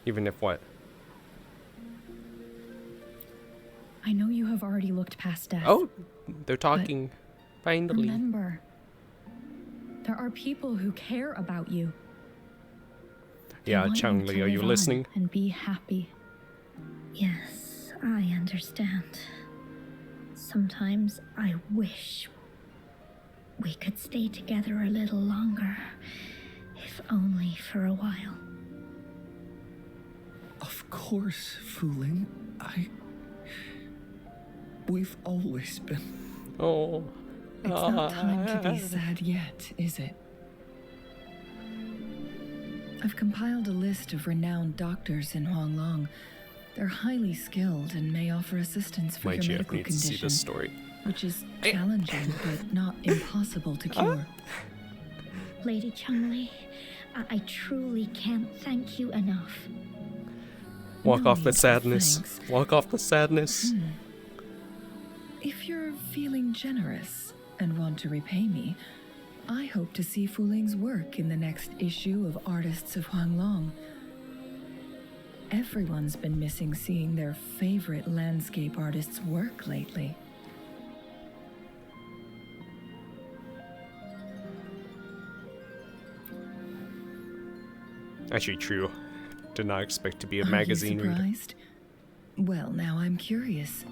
Even if what? I know you have already looked past death. Oh, they're talking. Finally. Remember, there are people who care about you. They Yeah, want you Changli, to are you live on listening? And be happy. Yes, I understand. Sometimes I wish we could stay together a little longer, if only for a while. Of course, Fuling. We've always been. Oh. It's not time to be sad yet, is it? I've compiled a list of renowned doctors in Huanglong. They're highly skilled and may offer assistance for My your GF medical needs to see condition, this story. which is challenging but not impossible to cure. Lady Changli, I truly can't thank you enough. Walk No off the need for sadness. thanks. Walk off the sadness. If you're feeling generous and want to repay me, I hope to see Fuling's work in the next issue of Artists of Huanglong. Everyone's been missing seeing their favorite landscape artists work lately. Actually, true. Did not expect to be a Are you magazine reader. surprised? Well, now I'm curious.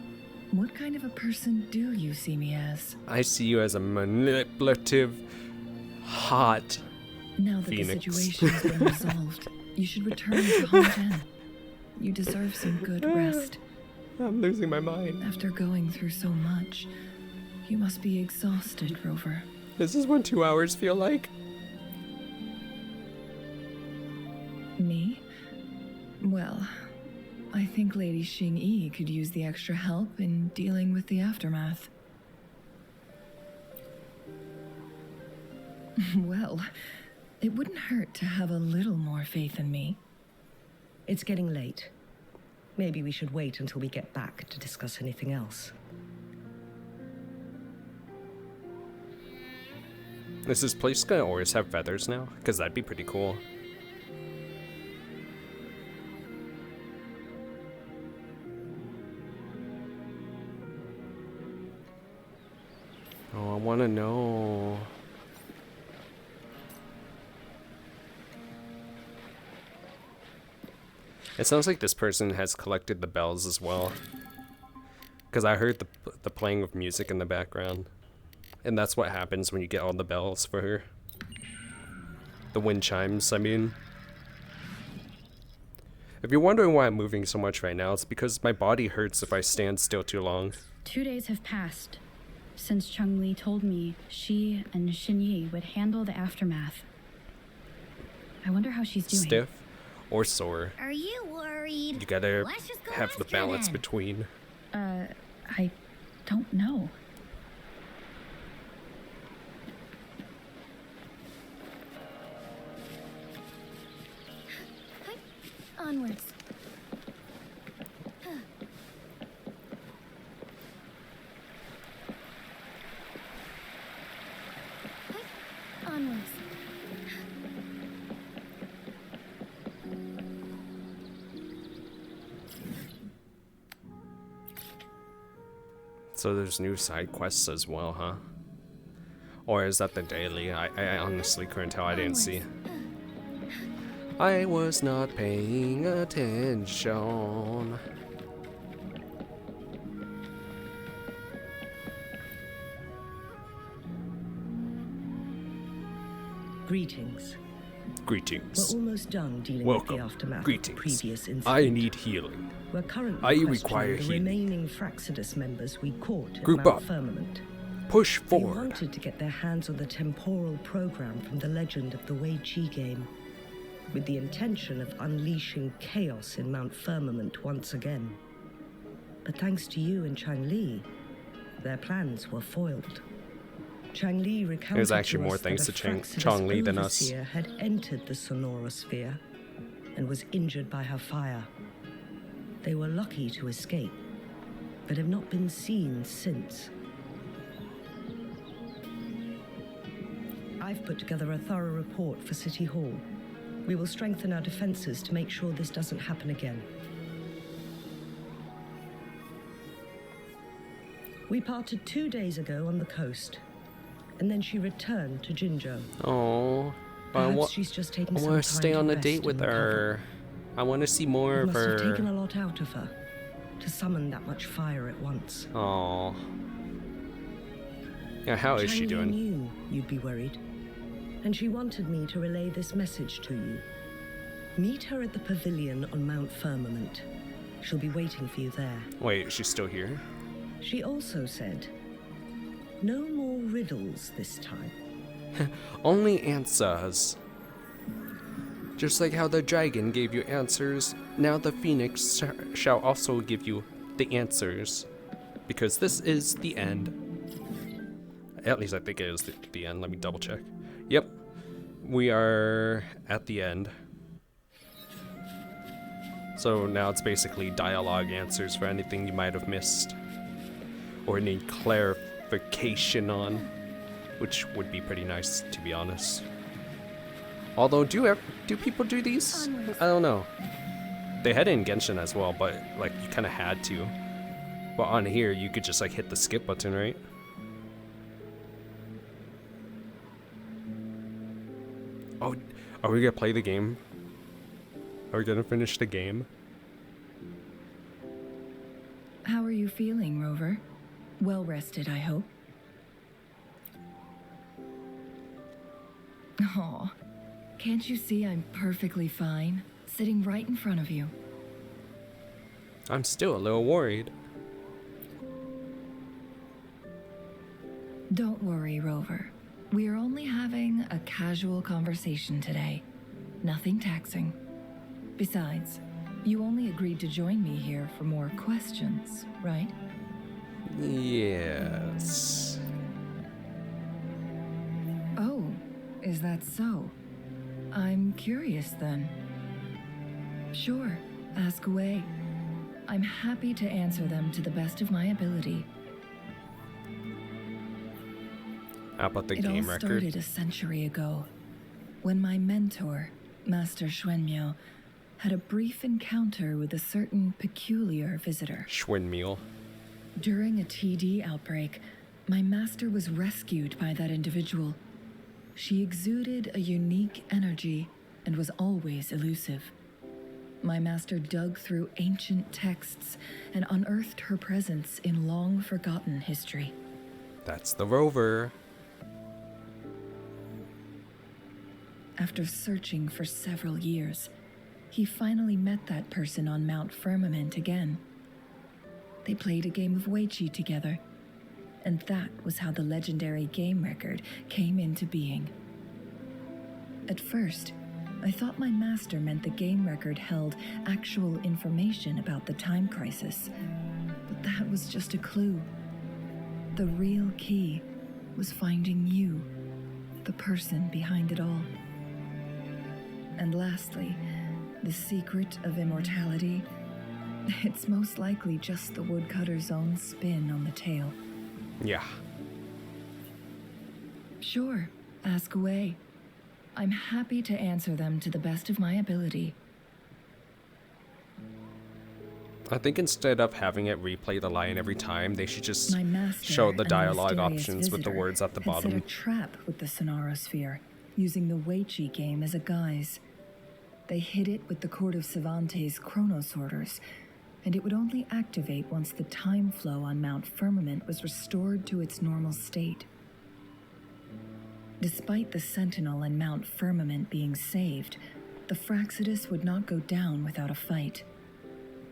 What kind of a person do you see me as? I see you as a manipulative, hot Now that Phoenix. the situation has been resolved, you should return to Hongzhen. You deserve some good rest. I'm losing my mind. After going through so much, you must be exhausted, Rover. This is what 2 hours feel like. Me? Well, I think Lady Xing-Yi could use the extra help in dealing with the aftermath. Well, it wouldn't hurt to have a little more faith in me. It's getting late. Maybe we should wait until we get back to discuss anything else. Is this place gonna always have feathers now? Because that'd be pretty cool. Oh, I want to know. It sounds like this person has collected the bells as well. Because I heard the playing of music in the background. And that's what happens when you get all the bells for her. The wind chimes, I mean. If you're wondering why I'm moving so much right now, it's because my body hurts if I stand still too long. 2 days have passed since Changli told me she and Xinyi would handle the aftermath. I wonder how she's doing. Stiff or sore. Are you worried? You gotta Let's just go have the ask her balance then. between. I don't know. Onwards. Onwards. So there's new side quests as well, huh? Or is that the daily? I honestly couldn't tell. I didn't see. I was not paying attention. Greetings. Greetings. We're almost done dealing Welcome. with the aftermath Greetings. of the previous incident. I need healing. We're currently I questioning require the healing. remaining Fraxidus members we caught at Group Mount up. Firmament. Push They forward. wanted to get their hands on the temporal program from the legend of the Wei Qi game, with the intention of unleashing chaos in Mount Firmament once again. But thanks to you and Changli, their plans were foiled. Changli recounted There's actually to more us thanks that to a Fraxidus Changli than us. overseer had entered the sonorosphere and was injured by her fire. They were lucky to escape, but have not been seen since. I've put together a thorough report for City Hall. We will strengthen our defenses to make sure this doesn't happen again. We parted 2 days ago on the coast, and then she returned to Jinzhou. Oh, Perhaps she's just taking I some want time to stay to on a rest date with and recover. her. I want to see more It of must have her. taken a lot out of her to summon that much fire at once. Oh. Yeah, how is she Changli doing? knew you'd be worried, and she wanted me to relay this message to you. Meet her at the pavilion on Mount Firmament. She'll be waiting for you there. Wait, she's still here? She also said, no more riddles this time. Only answers. Just like how the dragon gave you answers, now the phoenix shall also give you the answers. Because this is the end. At least I think it is the end. Let me double check. Yep. We are at the end. So now it's basically dialogue answers for anything you might have missed. Or need clarification on. Which would be pretty nice, to be honest. Although, do people do these? I don't know. They had it in Genshin as well, but like you kind of had to. But on here, you could just like hit the skip button, right? Oh, are we gonna play the game? Are we gonna finish the game? How are you feeling, Rover? Well rested, I hope. Oh, can't you see I'm perfectly fine, sitting right in front of you? I'm still a little worried. Don't worry, Rover. We are only having a casual conversation today. Nothing taxing. Besides, you only agreed to join me here for more questions, right? Yes. Oh, is that so? I'm curious then. Sure, ask away. I'm happy to answer them to the best of my ability. How about the It game all record? started a century ago, when my mentor, Master Xuanmiao, had a brief encounter with a certain peculiar visitor. Schwinmeal. During a TD outbreak, my master was rescued by that individual. She exuded a unique energy and was always elusive. My master dug through ancient texts and unearthed her presence in long-forgotten history. That's the Rover. After searching for several years, he finally met that person on Mount Firmament again. They played a game of Weiqi together, and that was how the legendary game record came into being. At first, I thought my master meant the game record held actual information about the time crisis, but that was just a clue. The real key was finding you, the person behind it all. And lastly, the secret of immortality. It's most likely just the woodcutter's own spin on the tale. Yeah. Sure, ask away. I'm happy to answer them to the best of my ability. I think instead of having it replay the line every time, they should just My master show the and dialogue mysterious options with the visitor words at the had set bottom. a trap with the sonorosphere, using the Weiqi game as a guise. They hid it with the Court of Cervantes' chronosorters, and it would only activate once the time flow on Mount Firmament was restored to its normal state. Despite the Sentinel and Mount Firmament being saved, the Fraxidus would not go down without a fight.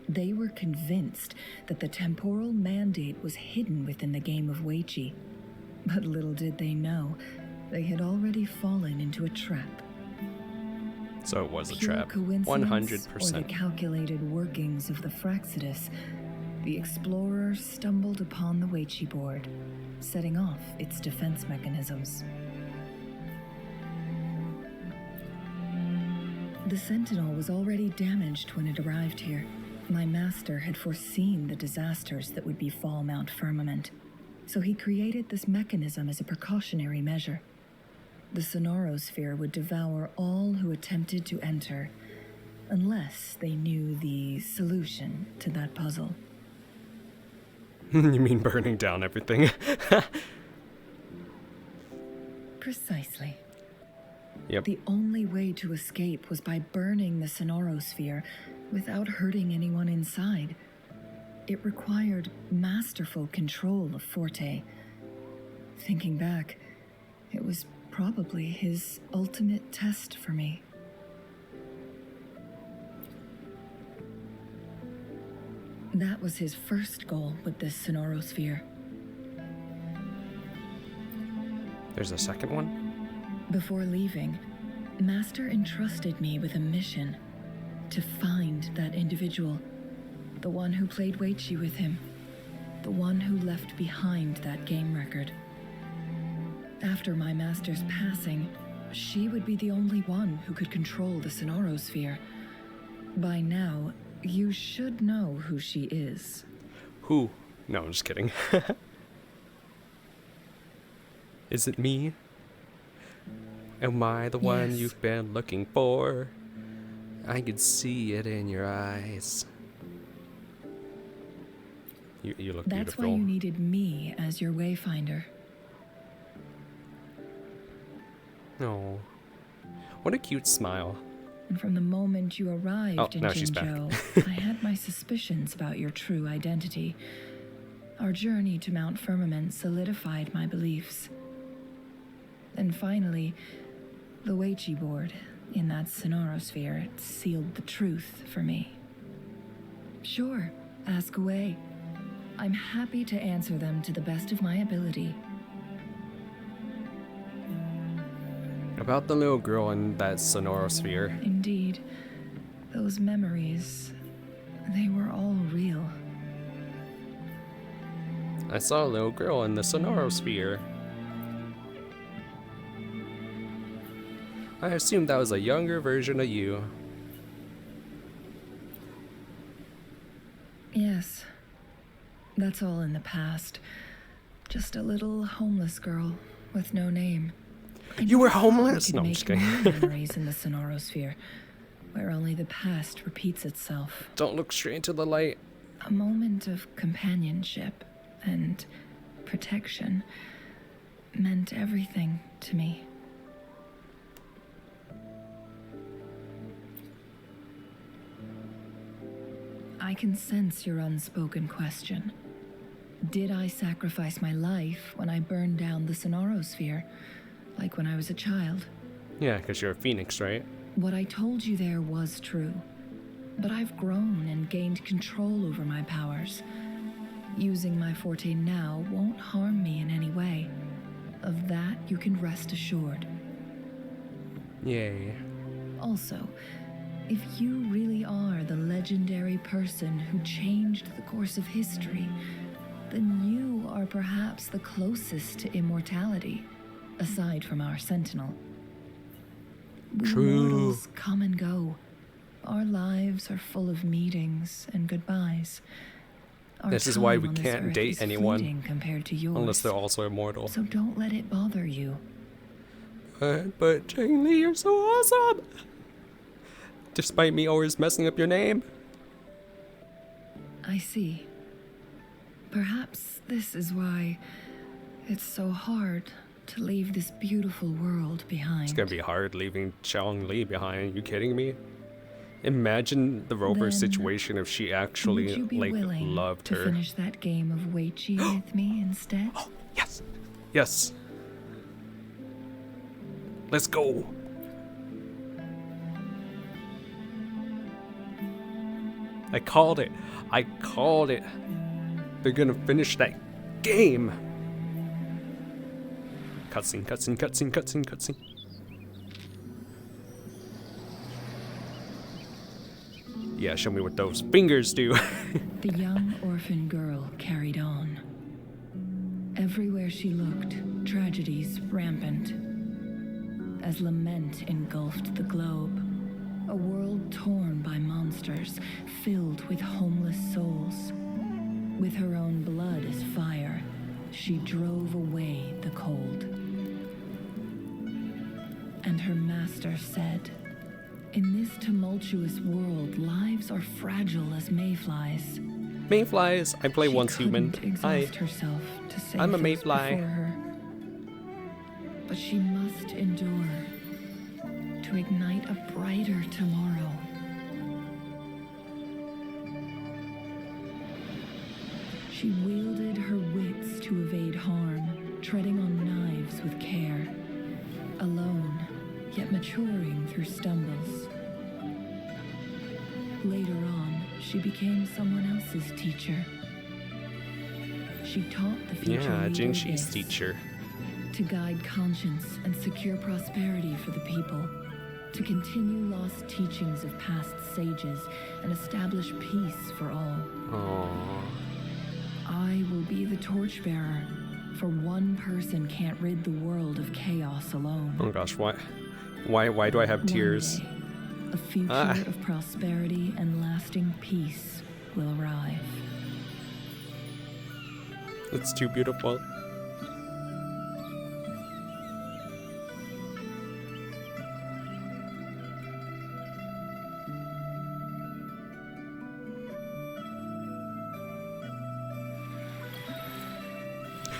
They were convinced that the temporal mandate was hidden within the game of Weiqi, but little did they know, they had already fallen into a trap. So it was a Pure trap. coincidence or the 100%. calculated workings of the Fraxidus, the explorer stumbled upon the Weiqi board, setting off its defense mechanisms. The Sentinel was already damaged when it arrived here. My master had foreseen the disasters that would befall Mount Firmament, so he created this mechanism as a precautionary measure. The sonorosphere would devour all who attempted to enter, unless they knew the solution to that puzzle. You mean burning down everything? Precisely. Yep. The only way to escape was by burning the sonorosphere without hurting anyone inside. It required masterful control of Forte. Thinking back, it was probably his ultimate test for me. That was his first goal with this sonorosphere. There's a second one? Before leaving, Master entrusted me with a mission to find that individual, the one who played Weiqi with him, the one who left behind that game record. After my master's passing, she would be the only one who could control the sonorosphere. By now, you should know who she is. Who? No, I'm just kidding. Is it me? Am I the one Yes. you've been looking for? I could see it in your eyes. You look That's beautiful. why you needed me as your wayfinder. Oh, what a cute smile. And from the moment you arrived in now she's back. Jinzhou, I had my suspicions about your true identity. Our journey to Mount Firmament solidified my beliefs. And finally, the Weiqi board in that sonorosphere sealed the truth for me. Sure, ask away. I'm happy to answer them to the best of my ability. About the little girl in that sonorosphere. Indeed, those memories, they were all real. I saw a little girl in the sonorosphere. I assumed that was a younger version of you. Yes, that's all in the past. Just a little homeless girl with no name. You were homeless? We No, could I'm just make kidding. new memories in the sonorosphere, where only the past repeats itself. Don't look straight into the light. A moment of companionship and protection meant everything to me. I can sense your unspoken question. Did I sacrifice my life when I burned down the sonorosphere, like when I was a child? Yeah, because you're a phoenix, right? What I told you there was true, but I've grown and gained control over my powers. Using my forte now won't harm me in any way. Of that, you can rest assured. Yay. Also, if you really are the legendary person who changed the course of history, then you are perhaps the closest to immortality, aside from our sentinel. We True. mortals come and go. Our lives are full of meetings and goodbyes. Our This is why time we on this can't earth date is anyone fleeting compared to yours. unless they're also immortal. So don't let it bother you. But Changli, you're so awesome! Despite me always messing up your name. I see. Perhaps this is why it's so hard to leave this beautiful world behind. It's gonna be hard leaving Changli behind. You kidding me? Imagine the Rover Then, situation if she actually Would you be like willing loved to her. finish that game of Weiqi with me instead? Yes. Yes. Let's go. I called it. I called it. They're gonna finish that game. Cutscene, cutscene, cutscene, cutscene, cutscene. Yeah, show me what those fingers do. The young orphan girl carried on. Everywhere she looked, tragedies rampant. As lament engulfed the globe, a world torn by monsters, filled with homeless souls. With her own blood as fire, she drove away the cold. And her master said, "In this tumultuous world, lives are fragile as mayflies." Mayflies. I play She once human. couldn't exhaust herself to save I'm a those mayfly. before her. But she must endure to ignite a brighter tomorrow. She wielded her wits to evade harm, treading on knives with care. Alone, yet maturing through stumbles. Later on, she became someone else's teacher. She taught the future Yeah, leader Jinxi's this, teacher. to guide conscience and secure prosperity for the people, to continue lost teachings of past sages and establish peace for all. Aww. I will be the torchbearer, for one person can't rid the world of chaos alone. Oh gosh, why do I have tears? One day, a future of prosperity and lasting peace will arrive. It's too beautiful.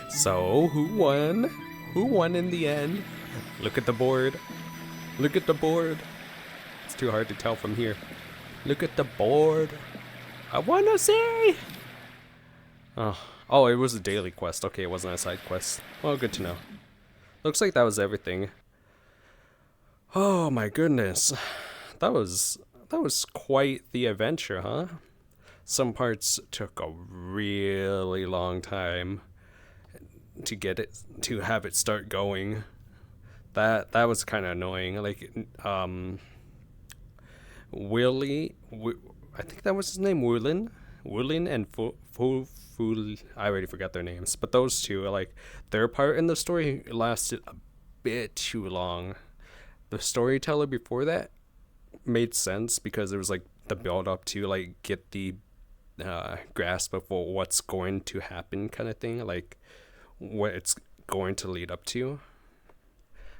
So, who won? Who won in the end? Look at the board. Look at the board. It's too hard to tell from here. Look at the board. I wanna see! Oh, it was a daily quest. Okay, it wasn't a side quest. Well, good to know. Looks like that was everything. Oh my goodness. That was quite the adventure, huh? Some parts took a really long time to have it start going. That was kind of annoying. Like Wuli, I think that was his name, Wuling and Fuling. I already forgot their names, but those two, like, their part in the story lasted a bit too long. The storyteller before that made sense because it was like the build up to like get the grasp of what's going to happen, kind of thing, like what it's going to lead up to.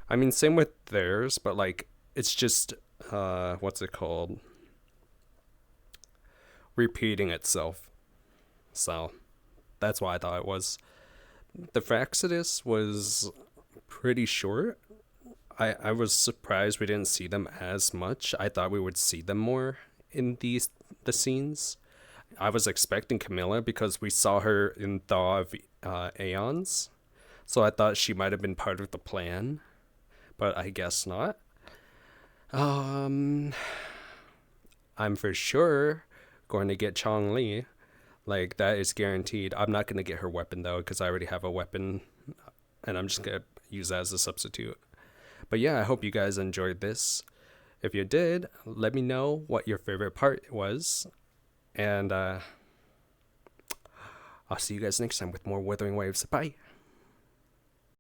I mean, same with theirs, but like it's just what's it called? Repeating itself. So that's why I thought it was. The Fraxidus was pretty short. I was surprised we didn't see them as much. I thought we would see them more in the scenes. I was expecting Camilla because we saw her in Thaw of Aeons. So I thought she might have been part of the plan. But I guess not. I'm for sure going to get Changli. Like, that is guaranteed. I'm not going to get her weapon, though, because I already have a weapon. And I'm just going to use that as a substitute. But yeah, I hope you guys enjoyed this. If you did, let me know what your favorite part was. And I'll see you guys next time with more Wuthering Waves. Bye.